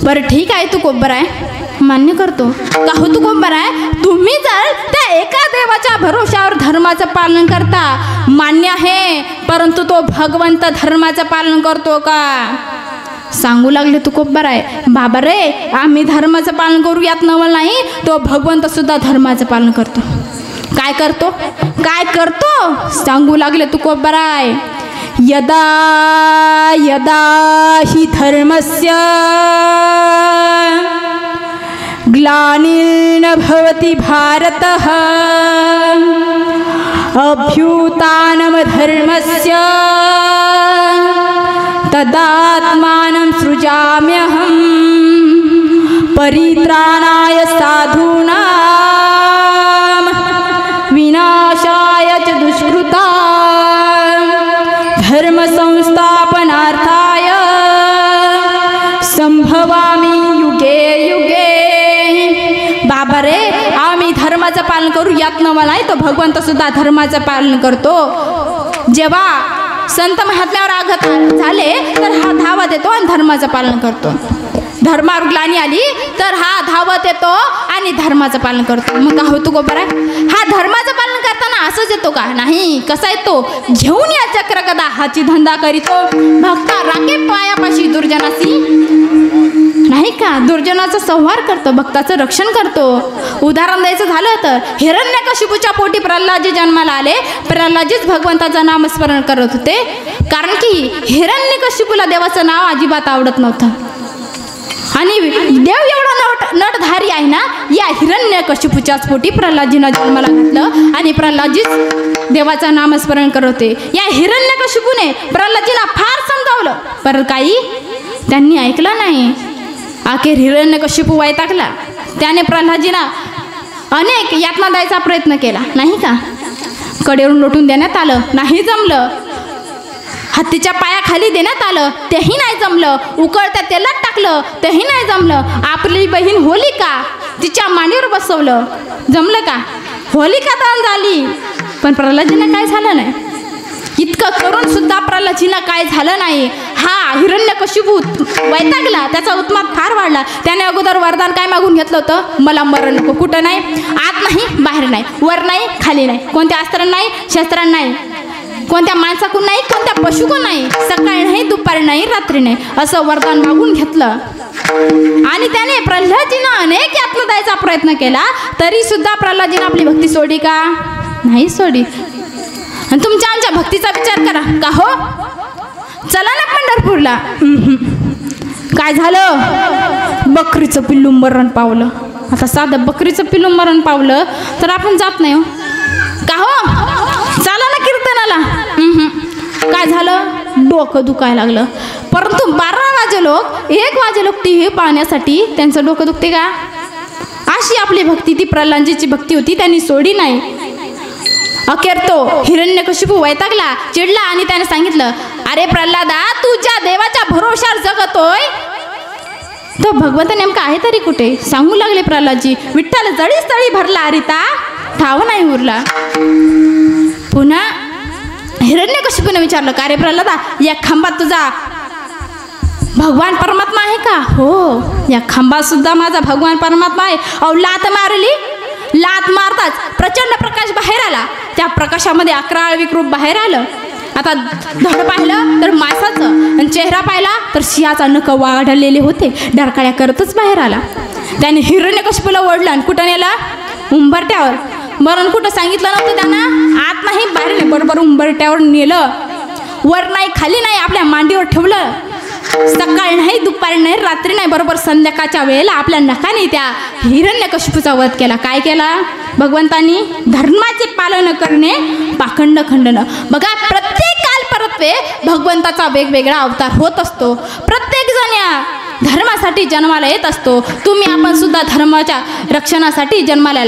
बरं ठीक आहे तुकोबा आहे, मान्य करतो. का हो तुकोबा आहे, तुम्ही जर त्या एका देवाच्या भरोशावर धर्माचं पालन करता, मान्य आहे, परंतु तो भगवंत धर्माचं पालन करतो का? सांगू लागले तुकोबा आहे, बाबा रे आम्ही धर्माचं पालन करू यात नवल नाही, तो भगवंत सुद्धा धर्माचं पालन करतो. काय करतो? काय करतो? सांगू लागले तुकोबा आहे, यदा यदा हि धर्मस्य ग्लानिर्न भवति भारतः अभ्युत्थानं धर्मस्य तदात्मानं सृजाम्यहं परित्राणाय साधूनां विनाशाय च दुष्कृतां धर्म संस्थापनार्थाय संभवामि युगे युगे. बाबा रे आम्ही धर्माचं पालन करू यात नवल नाही, तो भगवंत सुद्धा धर्माचं पालन करतो. जेव्हा संत महात्म्यावर आघात झाले तर हा धावत येतो आणि धर्माचं पालन करतो. धर्मावर ग्लानी आली तर हा धावत येतो आणि धर्माचं पालन करतो. मग का होतो गो बरं, हा धर्माचं पालन करताना असंच येतो का? नाही. कसा येतो? घेऊन या चक्र कदा हाची धंदा करीतो, भक्ता राखे पायापाशी दुर्जनासी, नाही का? दुर्जनाचा संहार करतो, भक्ताचं रक्षण करतो. उदाहरण द्यायचं झालं तर हिरण्यकशिपूच्या पोटी प्रल्हादजी जन्माला आले. प्रल्हादजीच भगवंताचं नामस्मरण करत होते, कारण की हिरण्यकशिपूला देवाचं नाव अजिबात आवडत नव्हतं. आणि देव एवढा नटधारी आहे ना, या हिरण्यकशिपूच्याच पोटी प्रल्हादजींना जन्माला घातलं आणि प्रल्हादजीच देवाचं नामस्मरण करत होते. या हिरण्यकशिपूने प्रल्हादजींना फार समजावलं, पर काही त्यांनी ऐकलं नाही. अखेर हिरण्यकशिपू वैतागला. त्याने प्रल्हादजींना अनेक यातना द्यायचा प्रयत्न केला, नाही का? कडेवरून लोटून देण्यात आलं, नाही जमलं. हत्तीच्या पायाखाली देण्यात आलं, तेही नाही जमलं. उकळत्या तेलात टाकलं, तेही नाही जमलं. आपली बहीण होलिका तिच्या मांडीवर बसवलं, जमलं का? होलिका दहन झाली, पण प्रल्हादजींना काय झालं नाही. इतकं करून सुद्धा प्रल्हादजींना काय झालं नाही. हा हिरण्यकशिपू वैतागला, त्याचा उत्माद फार वाढला. त्याने अगोदर वरदान काय मागून घेतलं होतं? मला मरण नको. कुठं नाही? आत नाही, बाहेर नाही, वर नाही, खाली नाही, कोणत्या अस्त्रांना नाही, शस्त्रांना नाही, कोणत्या माणसाकडून नाही, कोणत्या पशुकडून नाही, सकाळी नाही, दुपारी नाही, रात्री नाही, असं वरदान मागून घेतलं. आणि त्याने प्रल्हादजींना अनेक यातना द्यायचा प्रयत्न केला, तरी सुद्धा प्रल्हादजींना आपली भक्ती सोडी का? नाही सोडी. आणि तुमच्या आमच्या भक्तीचा विचार करा का हो. चला ना पंढरपूरला. काय झालं? बकरीचं पिल्लू मरण पावलं. आता साधं बकरीचं पिल्लू मरण पावलं तर आपण जात नाही हो का हो. चला ना कीर्तनाला. काय झालं? डोकं दुखायला लागलं. परंतु 12 वाजे लोक 1 वाजे लोक टी व्ही पाहण्यासाठी त्यांचं डोकं दुखते का? अशी आपली भक्ती, ती प्रल्हादजीची भक्ती होती, त्यांनी सोडी नाही. अखेर तो हिरण्यकशिपू वैतागला, चिडला आणि त्याने सांगितलं, अरे प्रल्हादा, तू ज्या देवाच्या भरोशावर जगतोय तो भगवंत नेमका आहे तरी कुठे? सांगू लागले प्रल्हादजी. विठ्ठल जळी स्थळी भरला हरिता, ठाव नाही उरला. पुन्हा हिरण्यकशिपूने विचारलं, का रे प्रल्हादा, या खांबात तुझा भगवान परमात्मा आहे का? हो, या खांबात सुद्धा माझा भगवान परमात्मा आहे. अहो लात मारली, लात मारताच प्रचंड प्रकाश बाहेर आला. त्या प्रकाशामध्ये 11 विकृप बाहेर आलं. आता धड पाहिलं तर मासाचं आणि चेहरा पाहिला तर सिंहाचा नख वाढलेले होते, डरकाळ्या करतच बाहेर आला. त्याने हिरण्यकशिपूला ओढलं आणि कुठं नेला? उंबरट्यावर. मरण कुठं सांगितलं नव्हतं त्यांना, आत नाही बाहेर नाही, बरोबर उंबरट्यावर नेलं. वर नाही, खाली नाही, आपल्या मांडीवर ठेवलं. सकाळ नाही, दुपार नाही, रात्री नाही, बरोबर संध्याकाळच्या वेळेला आपल्या नखाने त्या हिरण्यकशिपूचा वध केला. काय केला भगवंतांनी? धर्माचे पालन करणे, पाखंड खंडन. बघा, प्रत्येक कालपरत्वे भगवंताचा वेगवेगळा अवतार होत असतो. प्रत्येक जण या धर्मासाठी जन्माला येत असतो. तुम्ही आपण सुद्धा धर्माच्या रक्षणासाठी जन्माला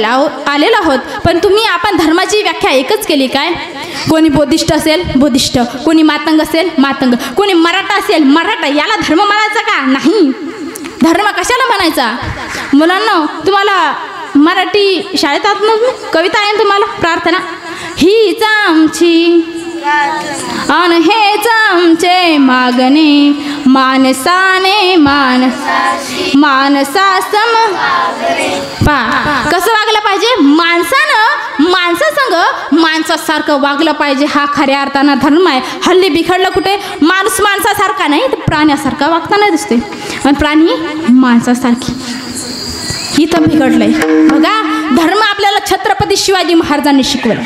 आलेलो आहोत. पण आपण धर्माची व्याख्या एकच केली काय? कोणी बोधिष्ट असेल बोधिष्ट, कोणी मातंग असेल मातंग, कोणी मराठा असेल मराठा. याला धर्म म्हणायचा का? नाही. धर्म कशाला म्हणायचा? मुलांना तुम्हाला मराठी शाळेत आहात ना, कविता आहे तुम्हाला, प्रार्थना. हीच आमची अन हेच आमचे मागणे, मानसाने मानसा सम. कसं वागलं पाहिजे? माणसानं माणसासंग माणसासारखं वागलं पाहिजे. हा खऱ्या अर्थानं धर्म आहे. हल्ली बिघडलं कुठे? माणूस माणसासारखा नाही तर प्राण्यासारखा वागताना दिसते, आणि प्राणी माणसासारखी. इथं बिघडलंय. बघा, धर्म आपल्याला छत्रपती शिवाजी महाराजांनी शिकवलं.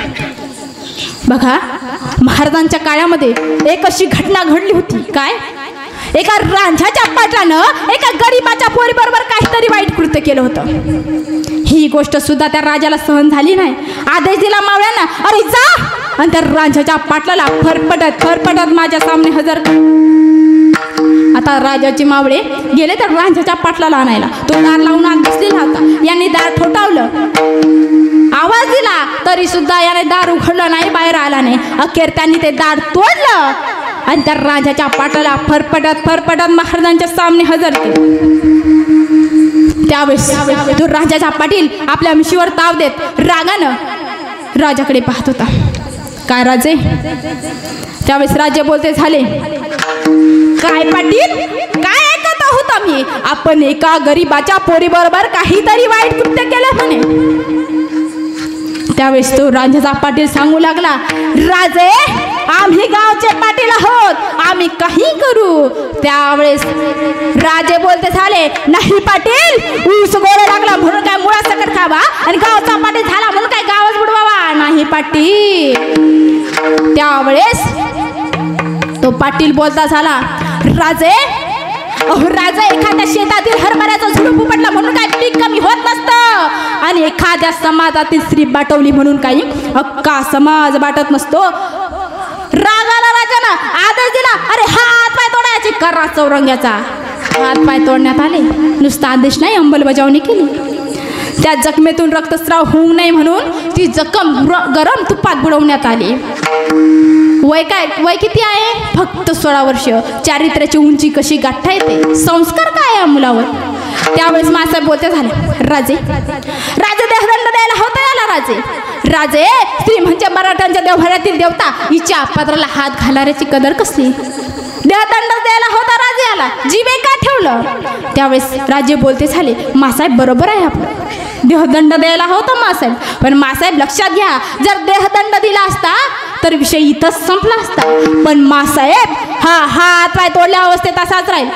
बघा, महाराजांच्या काळामध्ये एक अशी घटना घडली होती. काय? एका रांझ्याच्या पाटलानं एका गरीबाच्या पोरीबरोबर काहीतरी वाईट कृत्य केलं होतं. ही गोष्ट सुद्धा त्या राजाला सहन झाली नाही. आदेश दिला मावळ्यांना, अरे जा आणि त्या रांझ्याच्या पाटलाला फरफटत माझ्या सामने हजर कर. आता राजाचे मावळे गेले तर रांझ्याच्या पाटलाला आणायला. तो दार लावून आत बसलेला होता. यांनी दार ठोठावलं, आवाज दिला, तरी सुद्धा याने दार उघडलं नाही, बाहेर आला नाही. अखेर त्यांनी ते दार तोडलं आणि त्या राजाच्या पाटलाला फरफटत महाराजांच्या सामने हजर केले. त्यावेळेस तो राजाचा पाटील आपल्या मिशीवर ताव देत रागानं राजाकडे पाहत होता. काय राजे? त्यावेळेस राजे बोलते झाले, काय पाटील, काय ऐकत आहोत आम्ही? आपण एका गरीबाच्या पोरीबरोबर काहीतरी वाईट कृत्य केलं म्हणे. त्यावेळेस तो राजाचा पाटील सांगू लागला, राजे, आम्ही गावचे पाटील आहोत, आम्ही काही करू. त्यावेळेस राजे बोलते झाले, नाही पाटील, ऊस गोड लागला म्हणून काय मुळा सकट खावा आणि गावचा पाटील झाला म्हणून काय गावच बुडवावा? नाही पाटील. त्यावेळेस तो पाटील बोलता झाला, राजे, अहो राजा, एखाद्या शेतातील हरभऱ्याचं झुडूप उपटलं म्हणून काय पीक कमी होत नसतं, आणि एखाद्या समाजातील स्त्री बाटवली म्हणून काही अख्खा समाज बाटत नसतो. रागाला राजाला आदेश दिला, अरे हात पाय तोडायचे करा चौरंग्याचा. हात पाय तोडण्यात आले. नुसता आदेश नाही, अंमलबजावणी केली. त्या जखमेतून रक्तस्राव होऊ नये म्हणून ती जखम गरम तुपात बुडवण्यात आली. वय किती आहे? फक्त 16 वर्ष. चारित्र्याची उंची कशी गाठता येते? संस्कार काय आहे मुलावर? त्यावेळेस मासाहेब बोलते झाले, राजे देहदंड द्यायला होता याला. राजे, स्त्री म्हणजे मराठ्यांच्या देवघरातील देवता, हिच्या पदराला हात घालणाऱ्याची कदर कसली? देहदंड द्यायला होता राजे याला, जीवे का ठेवलं? त्यावेळेस राजे बोलते झाले, मासाहेब बरोबर आहे आपलं, देहदंड द्यायला होता मासाहेब. पण मासाहेब लक्षात घ्या, जर देहदंड दिला असता तर विषय इथंच संपला असता. पण मासाहेब हा हात पाय तोडल्या अवस्थेत असाच राहील.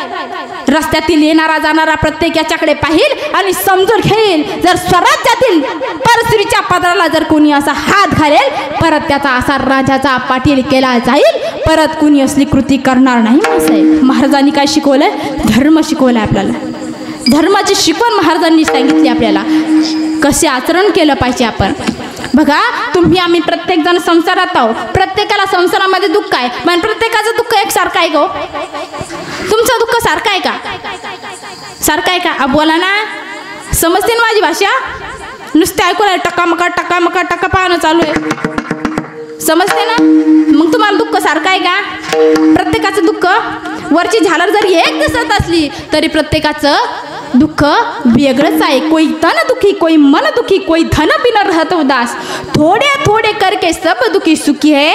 रस्त्यातील येणारा जाणारा प्रत्येक याच्याकडे पाहिल आणि समजून घेईल. जर स्वराज्यातील परस्त्रीच्या पदराला जर कोणी असा हात घालेल, परत त्याचा असा राजाचा पाटील केला जाईल. परत कोणी असली कृती करणार नाही. मासाहेब महाराजांनी काय शिकवलंय? धर्म शिकवलाय आपल्याला. धर्माची शिकवण महाराजांनी सांगितली आपल्याला, कसे आचरण केलं पाहिजे आपण. बघा, तुम्ही आम्ही प्रत्येक जण संसारात आहोत. प्रत्येकाला संसारामध्ये दुःख आहे, पण प्रत्येकाचं दुःख एकसारखं आहे गो. तुमचं दुःख सारखं आहे का? सारखं आहे का? बोला ना, समजते ना माझी भाषा? नुसते ऐकून आहे टक्का पाहणं चालू आहे. समजते ना? मग तुम्हाला दुःख सारखं आहे का? प्रत्येकाचं दुःख वरची झालर जरी एक दिसत असली तरी प्रत्येकाचं दुःख वेगळंच आहे. कोई तन दुखी, कोई मन दुखी, कोई धन बिन रहत उदास, थोडे थोडे करके सब दुखी सुखी है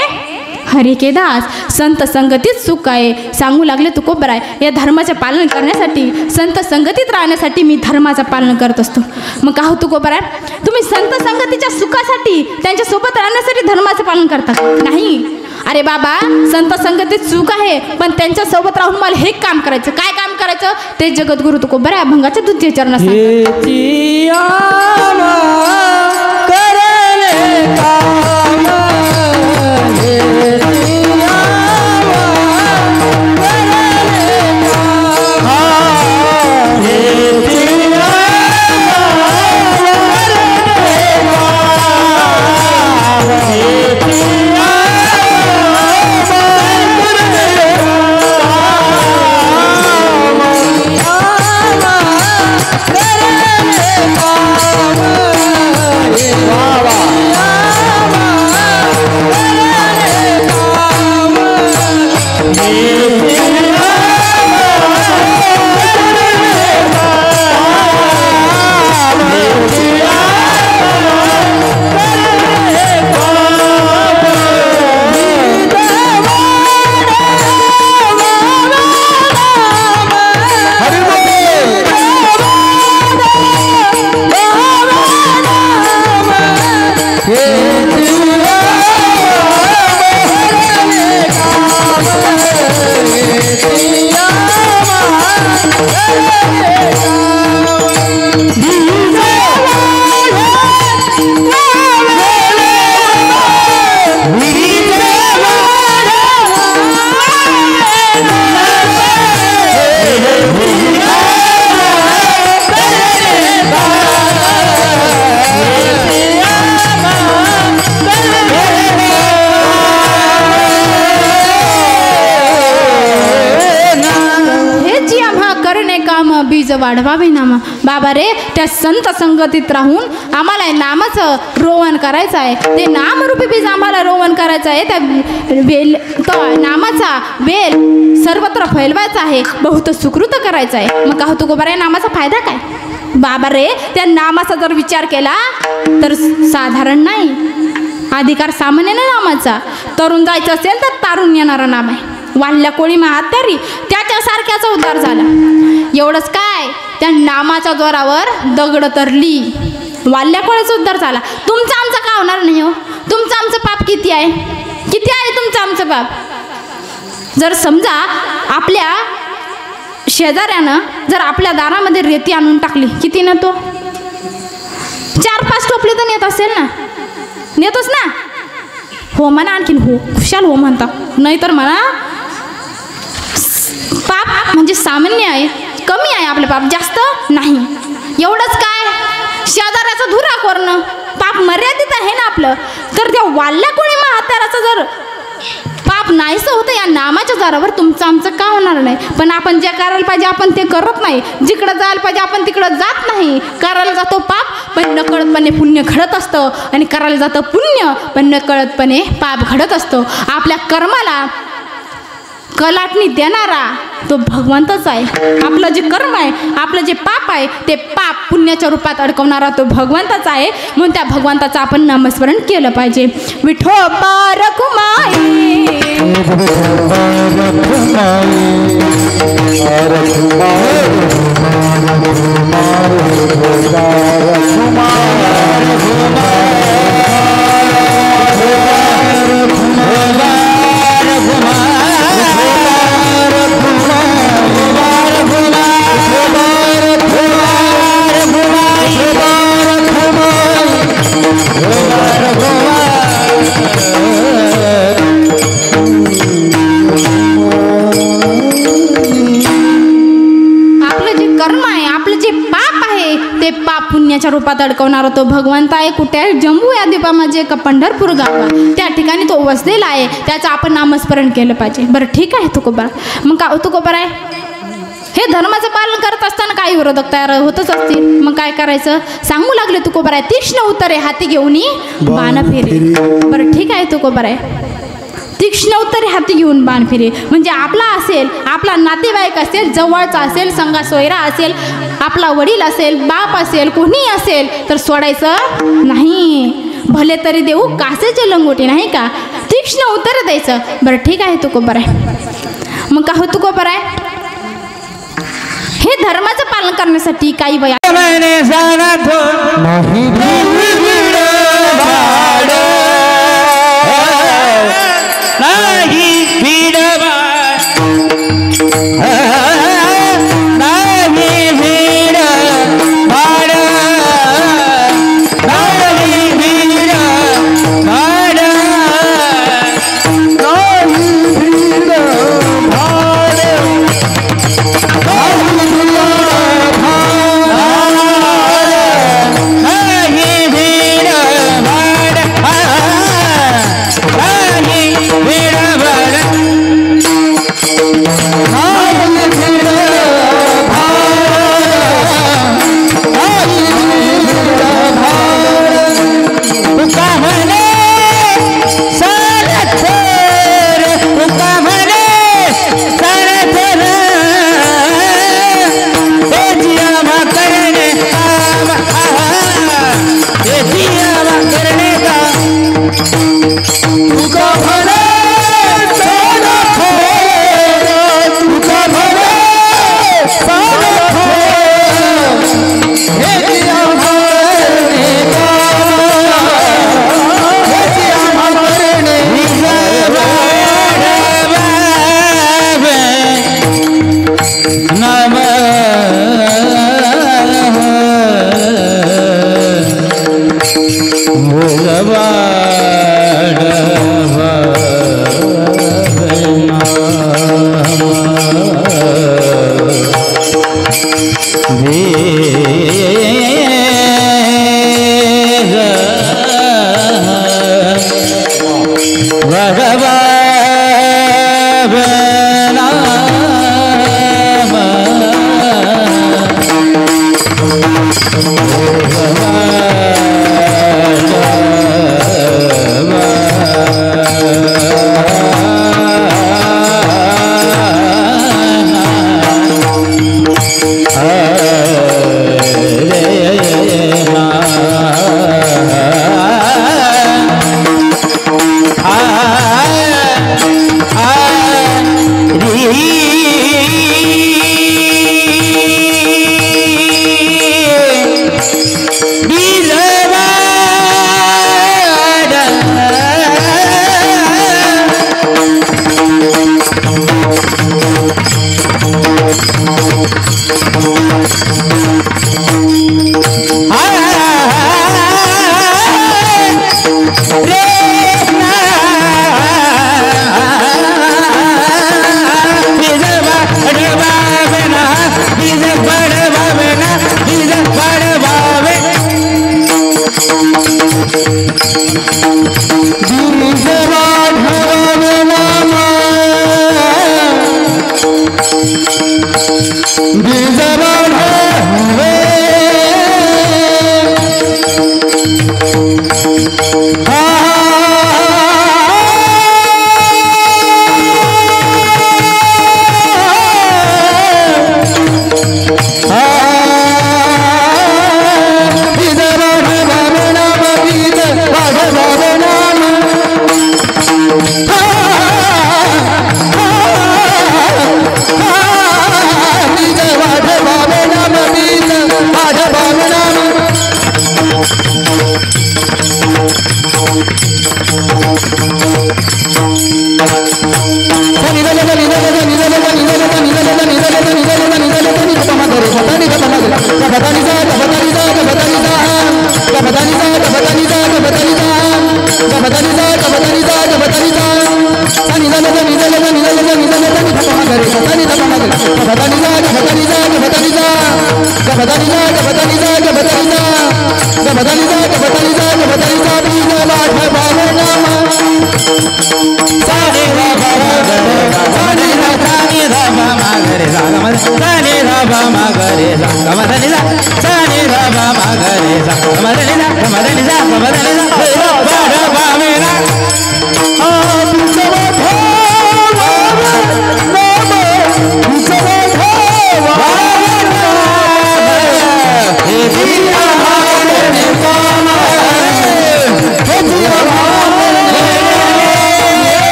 हरी के दास. संत संगतीत सुख आहे. सांगू लागले तुकोबर आहे, या धर्माचे पालन करण्यासाठी, संत संगतीत राहण्यासाठी मी धर्माचं पालन करत असतो. मग का हो तुकोबर आहे, तुम्ही संत संगतीच्या सुखासाठी, त्यांच्यासोबत राहण्यासाठी धर्माचं पालन करता? नाही. अरे बाबा, संत संगतीत सुख आहे, पण त्यांच्यासोबत राहून मला हे काम करायचं. काय काम करायचं? ते जगद्गुरु तुकोबर आहे अभंगाच्या द्वितीय चरणात काम माझं वाढवावे नाम. बाबा रे, त्या संत संगतीत राहून आम्हाला नामाचं रोवण करायचं आहे. ते नामरूपी बीज आम्हाला रोवण करायचं आहे. त्या वेल तो नामाचा वेल सर्वत्र फैलवायचा आहे. बहुत सुकृत करायचं आहे. मग का होतो गो बरं, नामाचा फायदा काय? बाबा रे, त्या नामाचा जर विचार केला तर साधारण नाही. अधिकार सामान्य ना नामाचा. तरुण जायचं असेल तर तारून येणारा नाम आहे. वाल्ल्या कोळी महात्यारी त्याच्यासारख्याचा उद्धार झाला. एवढंच काय, त्या नामाच्या जोरावर दगड तरली, वाल्ल्या कोळीचा उद्धार झाला. तुमचं आमचं का होणार नाही हो? तुमचं आमचं पाप किती आहे? किती आहे तुमचं आमचं पाप? जर समजा आपल्या शेजाऱ्यानं जर आपल्या दारामध्ये रेती आणून टाकली, किती ना तो 4-5 टोपली तर नेत असेल ना? नेतोच ना? हो म्हणा, आणखीन हो, खुशाल हो म्हणता. नाहीतर म्हणा पाप म्हणजे सामान्य आहे, कमी आहे आपलं पाप, जास्त नाही. एवढंच काय, शेजाऱ्याचा धुरा करणं पाप मर्यादित आहे ना आपलं. तर त्या वाल्ल्या कोळी म्हाताऱ्याचं जर पाप नाहीसं होतं या नामाच्या जोरावर, तुमचं आमचं का होणार नाही? पण आपण जे करायला पाहिजे आपण ते करत नाही. जिकडं जायला पाहिजे आपण तिकडं जात नाही. करायला जातो पाप पण नकळतपणे पुण्य घडत असतं, आणि करायला जातं पुण्य पण नकळतपणे पाप घडत असतो. आपल्या कर्माला कलाटणी देणारा तो भगवंतच आहे. आपलं जे कर्म आहे, आपलं जे पाप आहे, ते पाप पुण्याच्या रूपात अडकवणारा तो भगवंतच आहे. म्हणून त्या भगवंताचं आपण नामस्मरण केलं पाहिजे. विठोबा रखुमाई पुण्याच्या रूपात अडकवणारा तो भगवंत आहे. कुठे आहे? जम्मू या द्वीपामध्ये का पंढरपूर गाव, त्या ठिकाणी तो वसलेला आहे. त्याचं आपण नामस्मरण केलं पाहिजे. बरं ठीक आहे तुकोबा. मग का तुकोबा आहे, हे धर्माचं पालन करत असताना काही विरोधक तयार होतच असतील. मग काय करायचं सांगू लागले तुकोबा आहे. तीक्ष्ण उत्तरे हाती घेऊन बाण फिरे. बरं ठीक आहे तुकोबा आहे. तीक्ष्ण उत्तरे हाती घेऊन बाण फिरे म्हणजे आपला असेल, आपला नातेवाईक असेल, जवळचा असेल, संगा सोयरा असेल, आपला वडील असेल, बाप असेल, कोणी असेल तर सोडायचं नाही. भले तरी देऊ कासेचे लंगोटी, नाही का? तीक्ष्ण उत्तर द्यायचं. बरं ठीक आहे तुकोबर आहे. मग का हो तुकोबर आहे, हे धर्माचं पालन करण्यासाठी काही वया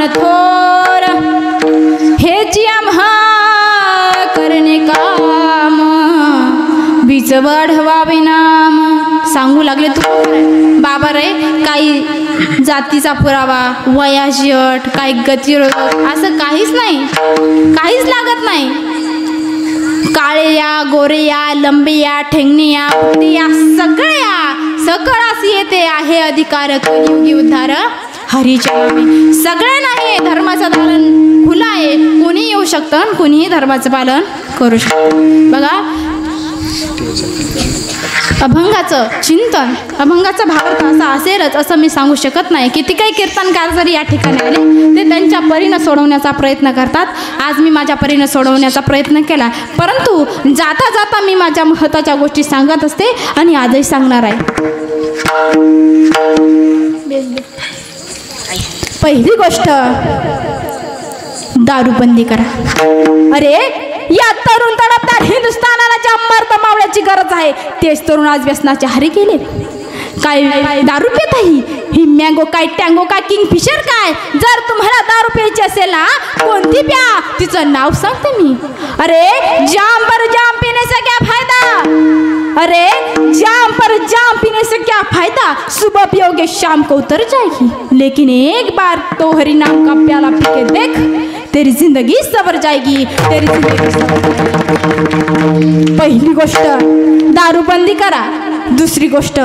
थोर हे जी आम्हा करणे काम बीज वाढवावे नाम सांगू लागले तू बाबा रे काही जातीचा पुरावा वयाची अट काही गतिरोधक असं काहीच नाही, काहीच लागत नाही. काळे या गोरे या लंबे या ठेंगणे या पुटी या सगळे या सकळास येते आहे अधिकार कलियुगी उद्धार हरीच्या नामे. सगळे नाही, धर्माचं दालन खुलं आहे, कोणी येऊ शकतं कोणीही धर्माचं पालन करू शकतं. बघा अभंगाचं चिंतन, अभंगाचा भावार्थ असा असेलच असं मी सांगू शकत नाही. किती काही कीर्तनकार जरी या ठिकाणी आले ते त्यांच्या परीनं सोडवण्याचा प्रयत्न करतात. आज मी माझ्या परीनं सोडवण्याचा प्रयत्न केला, परंतु जाता जाता मी माझ्या महत्त्वाच्या गोष्टी सांगत असते आणि आजही सांगणार आहे. पहिली गोष्ट दारूबंदी करा. अरे या तरुण तडफदार हिंदुस्थानाला ज्या मर्द मावळ्याची गरज आहे तेच तरुण आज व्यसनाचे आहारी गेले. काय दारू पित ही मँगो काय टँगो काय किंगफिशर काय. जर तुम्हाला दारू प्यायची असेल ना कोणती प्या, तिचं नाव सांगते मी. अरे जाम पर जाम पीने से क्या फायदा, अरे जाम पर जाम पीने से क्या फायदा, सुबह पियोगे शाम को उतर जाएगी, लेकिन एक बार तो हरि नाम का प्याला पी के देख, तेरी जिंदगी सवर जाएगी, तेरी जिंदगी सवर जाएगी. पहिली गोष्ट दारूबंदी करा. दुसरी गोष्ट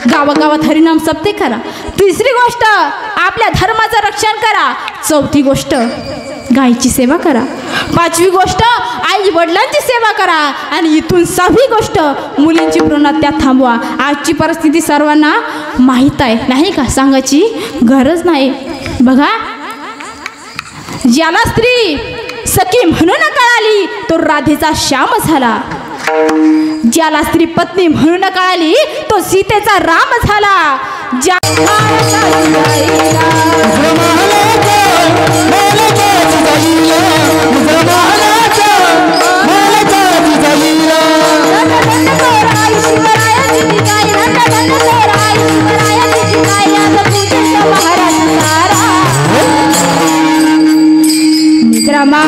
गावागावात हरिनाम सप्ते करा. तिसरी गोष्ट आपल्या धर्माचं रक्षण करा. चौथी गोष्ट गायची सेवा करा. पाचवी गोष्ट आई वडिलांची सेवा करा. आणि इथून सहावी गोष्ट मुलींची भ्रूणहत्या थांबवा. आजची परिस्थिती सर्वांना माहीत आहे नाही का, सांगायची गरज नाही. बघा ज्याला स्त्री सखी म्हणून कळाली तो राधेचा श्याम झाला, ज्याला स्त्री पत्नी म्हणून कळाली तो सीतेचा राम झाला. Brahma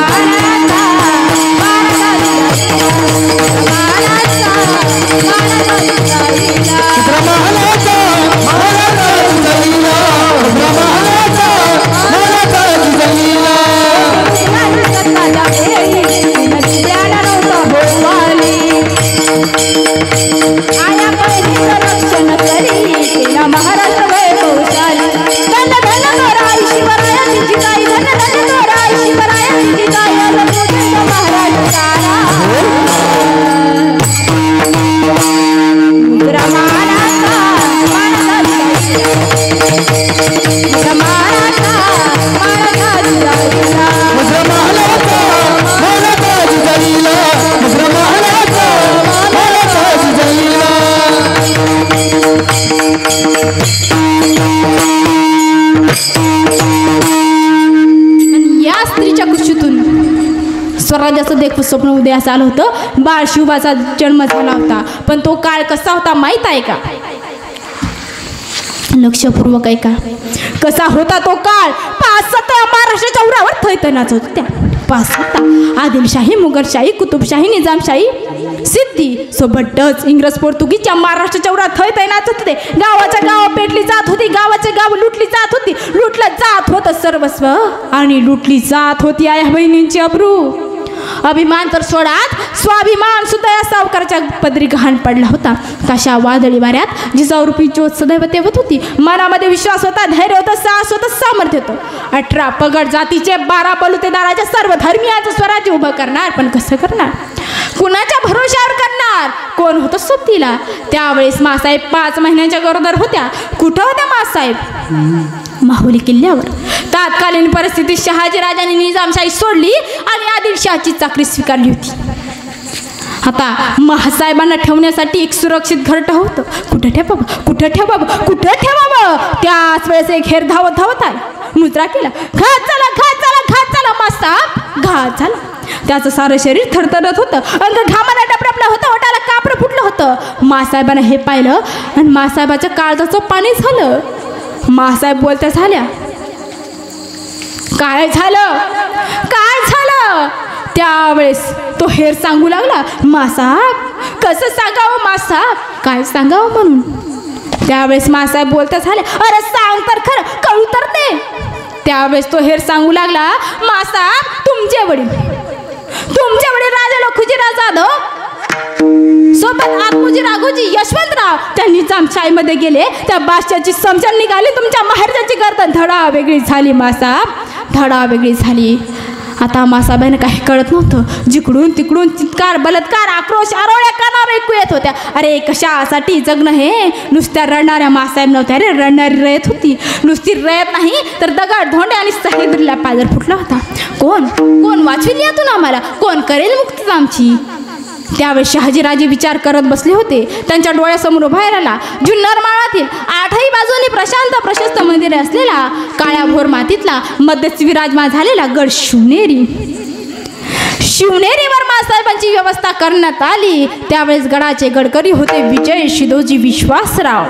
मानाचा मानाचा जिजाईला मुद्रमालाचा मानाचा जिजाईला मुद्रमालाचा मानाचा जिजाईला आणि या स्त्रीच्या कुशीतून स्वराज्याचं देखू स्वप्न उदयास आलं होतं. बाळ शिवबाचा जन्म झाला होता. पण तो काळ कसा होता माहीत आहे का? लक्षपूर्वक आहे का कसा होता तो काळ? 5-7 महाराष्ट्राच्या उरावर थैतनाच होत्या. 5-7 आदिलशाही, मुघलशाही, कुतुबशाही, निजामशाही, सिद्धी सोबतच इंग्रज पोर्तुगीजच्या महाराष्ट्राच्या उरावर थैतनाच होते. गावाच्या गाव पेटली जात होती. गावाचे गाव लुटली जात होती. लुटलं जात होतं सर्वस्व आणि लुटली जात होती आया बहिणींची अब्रू. अभिमान तर सोडात स्वाभिमान सुद्धा या सावकाराच्या पदरी गहाण पडला होता. कशा वादळी वाऱ्यात जिजाऊरूपी ज्योत सदैव तेवत होती. मनामध्ये विश्वास होता, धैर्य होतं, साहस होतं, सामर्थ्य होतं. 18 पगड जातीचे 12 बलुतेदाराच्या सर्व धर्मियांचं स्वराज्य उभं करणार. पण कसं करणार? कुणाच्या भरोशावर करणार? कोण होतं सोबतीला? त्यावेळेस मासाहेब 5 महिन्यांच्या गरोदर होत्या. कुठं होत्या मासाहेब? माहुली किल्ल्यावर. तात्कालीन परिस्थितीत शहाजीराजांनी निजामशाही सोडली आणि आदिलशाहची चाकरी स्वीकारली होती. आता महासाहेबांना ठेवण्यासाठी एक सुरक्षित घरटं होतं. कुठं ठेवावं, कुठं ठेवावं, कुठं ठेवावं? त्याच वेळेस एक हेर धावत धावत आला. मुद्रा केला. घात झाला, घात झाला, घात झाला मासाहेब, घात झाला. त्याचं सारं शरीर थरथरत होतं. अंग घामाला डबडबलं होतं. ओठाला कापड फुटलं होतं. मासाहेबांना हे पाहिलं आणि मासाहेबाच्या काळजाचं पाणी झालं. मासाहेब बोलत्या झाल्या. काय झालं, काय झालं? त्यावेळेस तो हेर सांगू लागला. मासाहेब कसं सांगावं मासाहेब, काय सांगावं म्हणून. त्यावेळेस मासाहेब बोलत्या झाले. अरे सांग तर खरं, कळू तर दे. त्यावेळेस तो हेर सांगू लागला. मासाहेब तुमचे वडील राजा लखुजीराव जाधव सोबत आत्मोजी राघोजी यशवंतराव त्यांनी निजामशाहीमध्ये गेले. त्या बादशाची समजण निघाली. तुमच्या माहेरची गर्दन धडा वेगळी झाली मासाहेब, धडा वेगळी झाली. आता मासाहेबांना काही कळत नव्हतं. जिकडून तिकडून चित्कार, बलात्कार, आक्रोश, आरोळ्या कानावर ऐकू येत होत्या. अरे कशासाठी जगणं हे? नुसत्या रडणाऱ्या मासाहेब नव्हत्या रे, रडणारी रयत होती. नुसती रयत नाही तर दगड, धोंडे आणि सह्याद्रीला पायदर फुटला होता. कोण कोण वाचविल यातून आम्हाला? कोण करेल मुक्ती आमची? त्यावेळेस शहाजीराजे विचार करत बसले होते. त्यांच्या डोळ्यासमोर उभा राहिला जुन्नर माळातील 8ही बाजूनी प्रशांत प्रशस्त मंदिरे असलेला काळ्या भोर मातीतला मध्यस्थी विराजमान झालेला गड शिवनेरी. शिवनेरीवर मासाहेबांची व्यवस्था करण्यात आली. त्यावेळेस गडाचे गडकरी होते विजय शिदोजी विश्वासराव.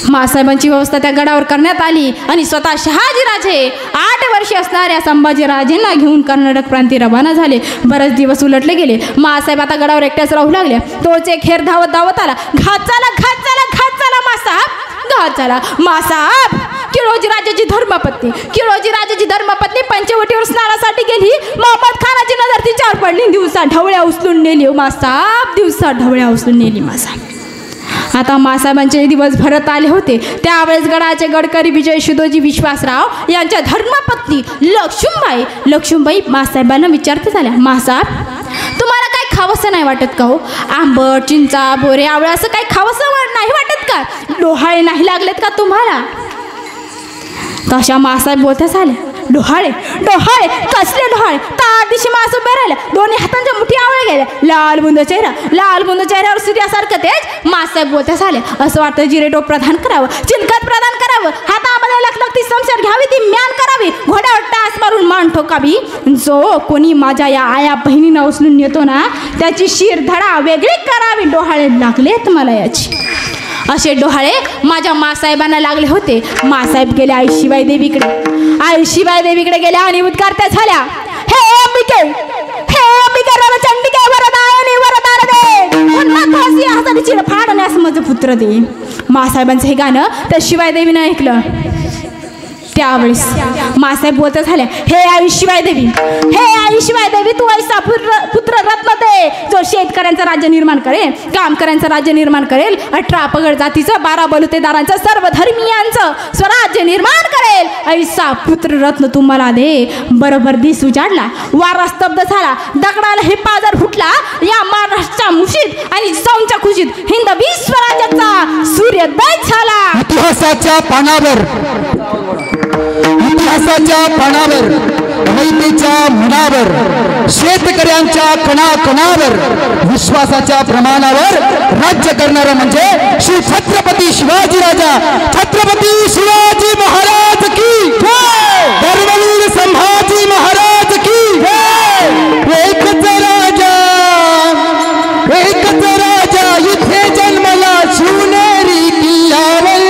मासाहेबांची व्यवस्था त्या गडावर करण्यात आली आणि स्वतः शहाजीराजे 8 वर्षे असणाऱ्या संभाजीराजेंना घेऊन कर्नाटक प्रांती रवाना झाले. बरेच दिवस उलटले गेले. मासाहेब आता गडावर एकट्याच राहू लागल्या. तोच एक हेर धावत धावत आला. घात झाला, घात झाला, घात झाला मासाहेब, घात झाला मासाहेब. किळोजी राजाची धर्मपत्नी पंचवटीवर स्नानासाठी गेली. मोहम्मद खानाची नजर तिच्यावर पडली. दिवसा ढवळ्या उचलून नेली मासाहेब, दिवसा ढवळ्या उचलून नेली मासाहेब. आता मासाहेबांचे दिवस भरत आले होते. त्यावेळेस गडाचे गडकरी विजय शिदोजी विश्वासराव यांच्या धर्मपत्नी लक्ष्मीबाई मासाहेबांना विचारते झाल्या. मासाहेब तुम्हाला काय खावंसं नाही वाटत का हो? आंबट, चिंचा, बोरे, आवळा असं काही खावंसं नाही वाटत का? डोहाळे नाही लागलेत का तुम्हाला? तशा मासाहेब बोलत्या झाल्या. डोहाळे कसले डोहाळे? त्या दिवशी मास उभे राहिल्या. दोन्ही हातांच्या मुठी आवळे गेल्या. लाल बुंद चेहऱ्यावर सूर्यासारखं तेज. मासाहेब बोलत्या झाल्या. असं वाटतं जिरेटोप प्रदान करावं, चिलखत प्रदान करावं, हातामध्ये लखलखती समशेर घ्यावी, ती म्यान करावी, घोड्यावर टास मारून मान ठोकावी. जो कोणी माझ्या या आया बहिणींना उचलून नेतो ना त्याची शिरधडा वेगळी करावी. डोहाळे लागलेत मला याची. असे डोहाळे माझ्या मासाहेबांना लागले होते. मासाहेब गेल्या आईशिबाई देवीकडे गेल्या आणि उद्गारत्या झाल्या. हे अंबिके चंडिके वरदायिनी वरदान दे, उन्नत हसाची चिरफाडण्यास माझं पुत्र दे. मासाहेबांचं हे गाणं त्या शिवाय देवीनं ऐकलं. त्यावेळेस मासाहेब बोलत झाल्या, हे आई शिवाय देवी, हे आई शिवाय देवी, तू ऐसा पुत्र रत्न दे जो शेतकऱ्यांचं राज्य निर्माण करेल, कामकऱ्यांचं राज्य निर्माण करेल, 18 पगड जातीचं, 12 बलुतेदारांचं, सर्व धर्मीयांचं स्वराज्य निर्माण करेल, ऐसा पुत्र रत्न तू मला दे. बरोबर दिस उजाडला, वारा स्तब्ध झाला, दगडाला हे पाजर फुटला. या महाराष्ट्राच्या मुशीत आणि सौंच्या खुशीत हिंदवी स्वराज्याचा सूर्योदय झाला. इतिहासाच्या पानावर माहितीच्या मनावर शेतकऱ्यांच्या कणाकणावर विश्वासाच्या प्रमाणावर राज्य करणारा म्हणजे श्री छत्रपती शिवाजी राजा, छत्रपती शिवाजी महाराज की जय, धर्मवीर संभाजी महाराज की जय. एकच राजा इथे जन्मला शिवनेरी किल्ल्यावर,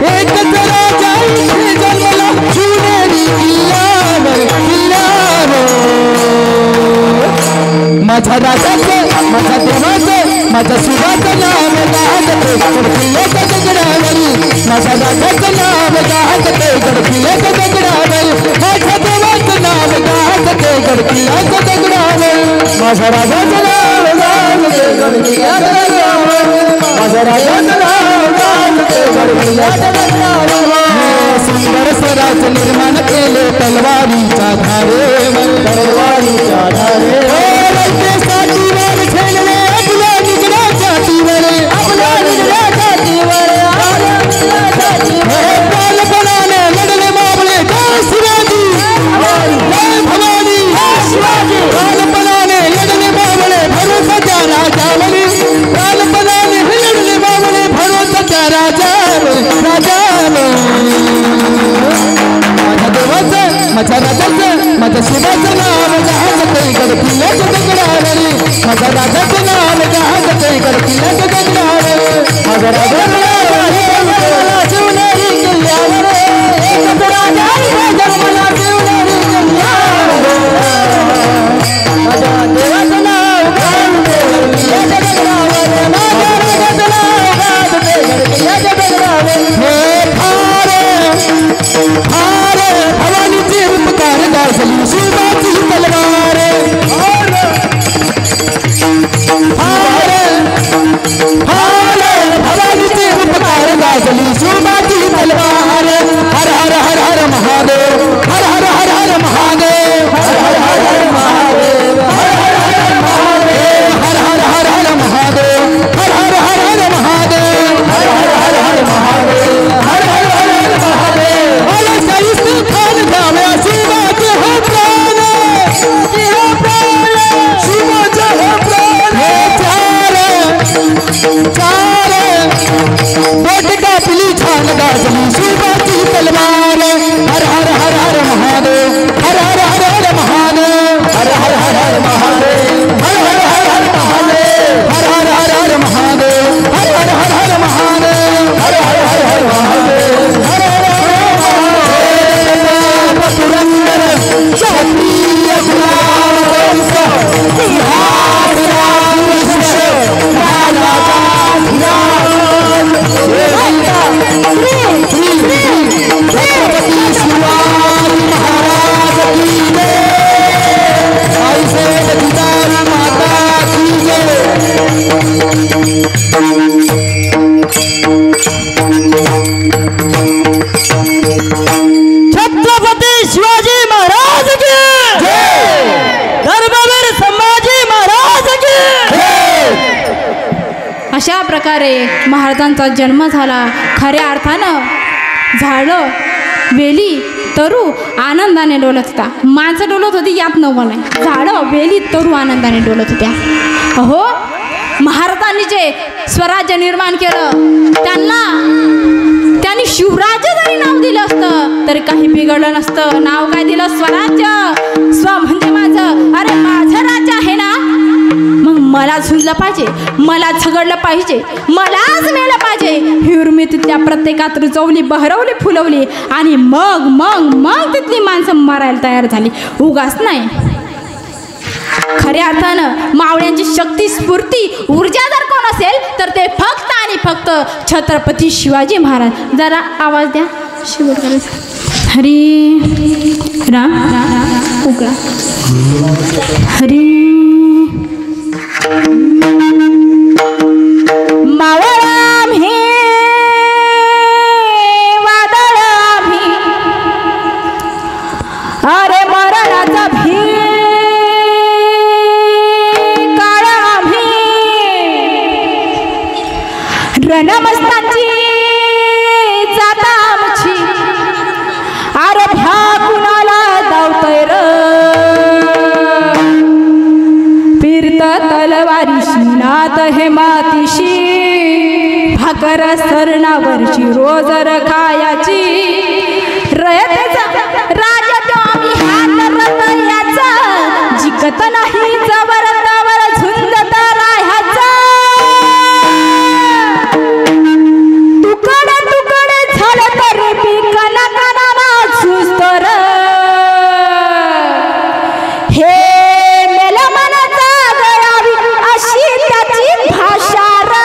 एकच राजा इथे जन्मला शिवनेरी किल्ल्यावर. माझ्या राजाचं, माझ्या देवाचं, माझ्या शिवाचं नाव गाजते गडकिल्ल्याच्या दगडावरी. माझ्या राजाचं नाव गाजते गडकिल्ल्याच्या दगडावरी. माझ्या देवाचं नाव गाजते गडकिल्ल्याच्या दगडावर. माझ्या राजाचं नाव गाजते गडकिल्ल्याच्या दगडावर. माझ्या राजाचं नाव गाजते गडकिल्ल्याच्या दगडावर. सुंदर स्वराज निर्माण केले तलवारीच्या धारेवर, तलवारीच्या धारेवर. साठीवर झेलले आपल्या निगड्या छातीवर, आपल्या निगड्या छातीवर, बालपणाने लढले मावळे जय शिवाजी, जय भवानी, शिवाजी. बालपणाने लढले मावळे भरोसाच्या राजावरी, बालपणाने लढले मावळे भरोसाच्या राजावर, राजावर. माझ्या देवाचं, माझ्या राजाचं, माझ्या शिवाचं नाव गाजते गडकिल्ल्याच्या दगडावरी. माझ्या राजाचं नाव गाजते गडकिल्ल्याच्या दगडावर. माझ्या राजाचं नाव शिवनेरी किल्ल्यावर, एकच राजा इथे जन्मला शिवनेरी किल्ल्यावर. माझ्या देवाचं नाव गाजते गडकिल्ल्याच्या दगडावर. माझ्या राजाचं नाव गाजते गडकिल्ल्याच्या दगडावर. भवानीची उपकार गाजली शिवाची तलवार, भवानीची उपकार गाजली शिवाची तलवार. हर हर हर हर महादेव, हर हर हर हर महादेव, हर हर हर हर महादेव, हर हर हर महादेव, हर हर हर हर महादेव, हर हर हर हर महादेव, हर हर हर हर महादेव, हर हर हर हर महादेव. अरे सैनिक खान जाव्या शिवाचे हो प्राण, शिवाचे हो प्राण. बोट कापली छान गाजली शिवाची तलवार. हर हर हर हर महादेव, हर हर हर हर महादेव, हर हर हर हर महादेव, हर हर हर हर महादेव, हर हर हर हर महादेव, हर हर हर हर महादेव, हर हर हर हर महादेव, हर हर हर महादेव. पुरंदर क्षत्रिय कुलावंश छत्रपती शिवाजी महाराज की जय. ऐसे जिजाऊ माता की जय. छत्रपती शिवाजी महाराज की जय. धर्मवीर संभाजी महाराज की जय. अशा प्रकारे महाराजांचा जन्म झाला. खऱ्या अर्थानं झाडं, वेली, तरू आनंदाने डोलत होता. माणसं डोलत होती यात नवल आहे. झाडं, वेली, तरू आनंदाने डोलत होत्या. अहो, महाराजांनी जे स्वराज्य निर्माण केलं त्यांनी शिवराज्य जरी नाव दिलं असतं तरी काही बिघडलं नसतं. नाव काय दिलं? स्वराज्य. स्व म्हणजे माझं. अरे माझं राज्य आहे ना, मग मला झुंजलं पाहिजे, मला झगडलं पाहिजे, मलाच मेलं पाहिजे. ही उर्मी तिथल्या प्रत्येकात रुजवली, बहरवली, फुलवली आणि मग मग मग तिथली माणसं मारायला तयार झाली. उगाच नाही. खऱ्या अर्थानं मावळ्यांची शक्ती, स्फूर्ती, ऊर्जा जर कोण असेल तर ते फक्त आणि फक्त छत्रपती शिवाजी महाराज. जरा आवाज द्या. शेवट करायचं. हरी राम उकळा हरी मावळा हे वादळ आम्ही अरे मरणाचा भी काळ आम्ही रणमस्तांची जाता आमची अरे भ्या कुणाला धावतय र फिरत तलवारीशी नात हे मातीशी भाकर सरणावरची रोज रखायाची रयतेचा राजा तो आम्ही हात रतयाचा जिकत नाही जबर तवर झुंजत राहायचा तुकडे तुकडे झाले तरी पिकना कणाला झुजतो र हे मेला मनाचा गळावी अशी त्याची भाषा र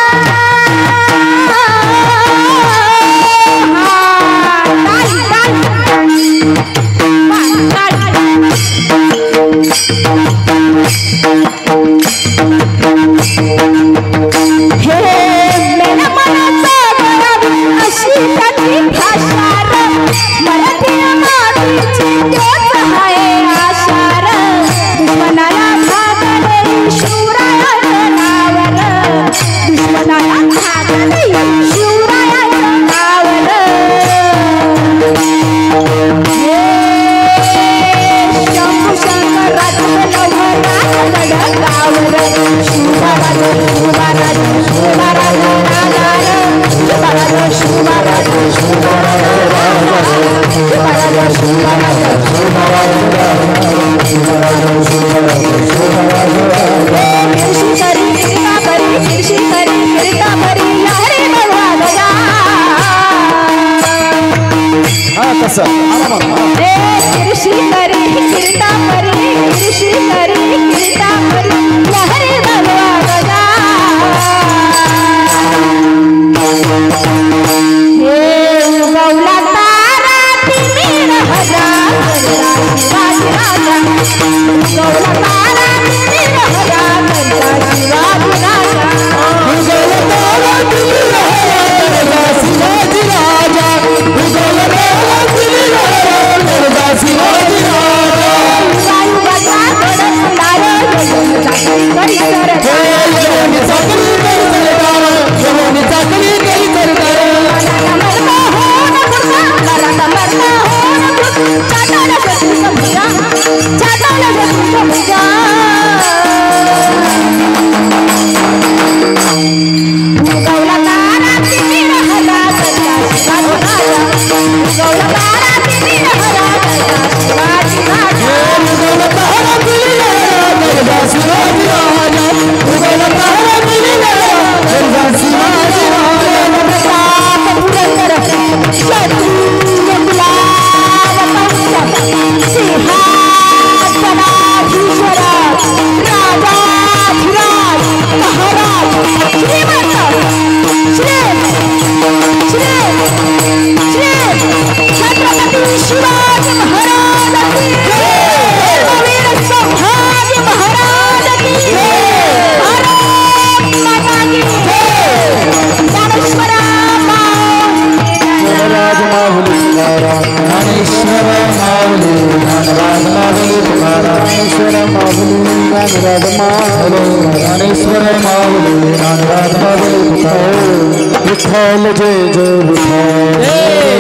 विठ्ठल जय जय विठ्ठल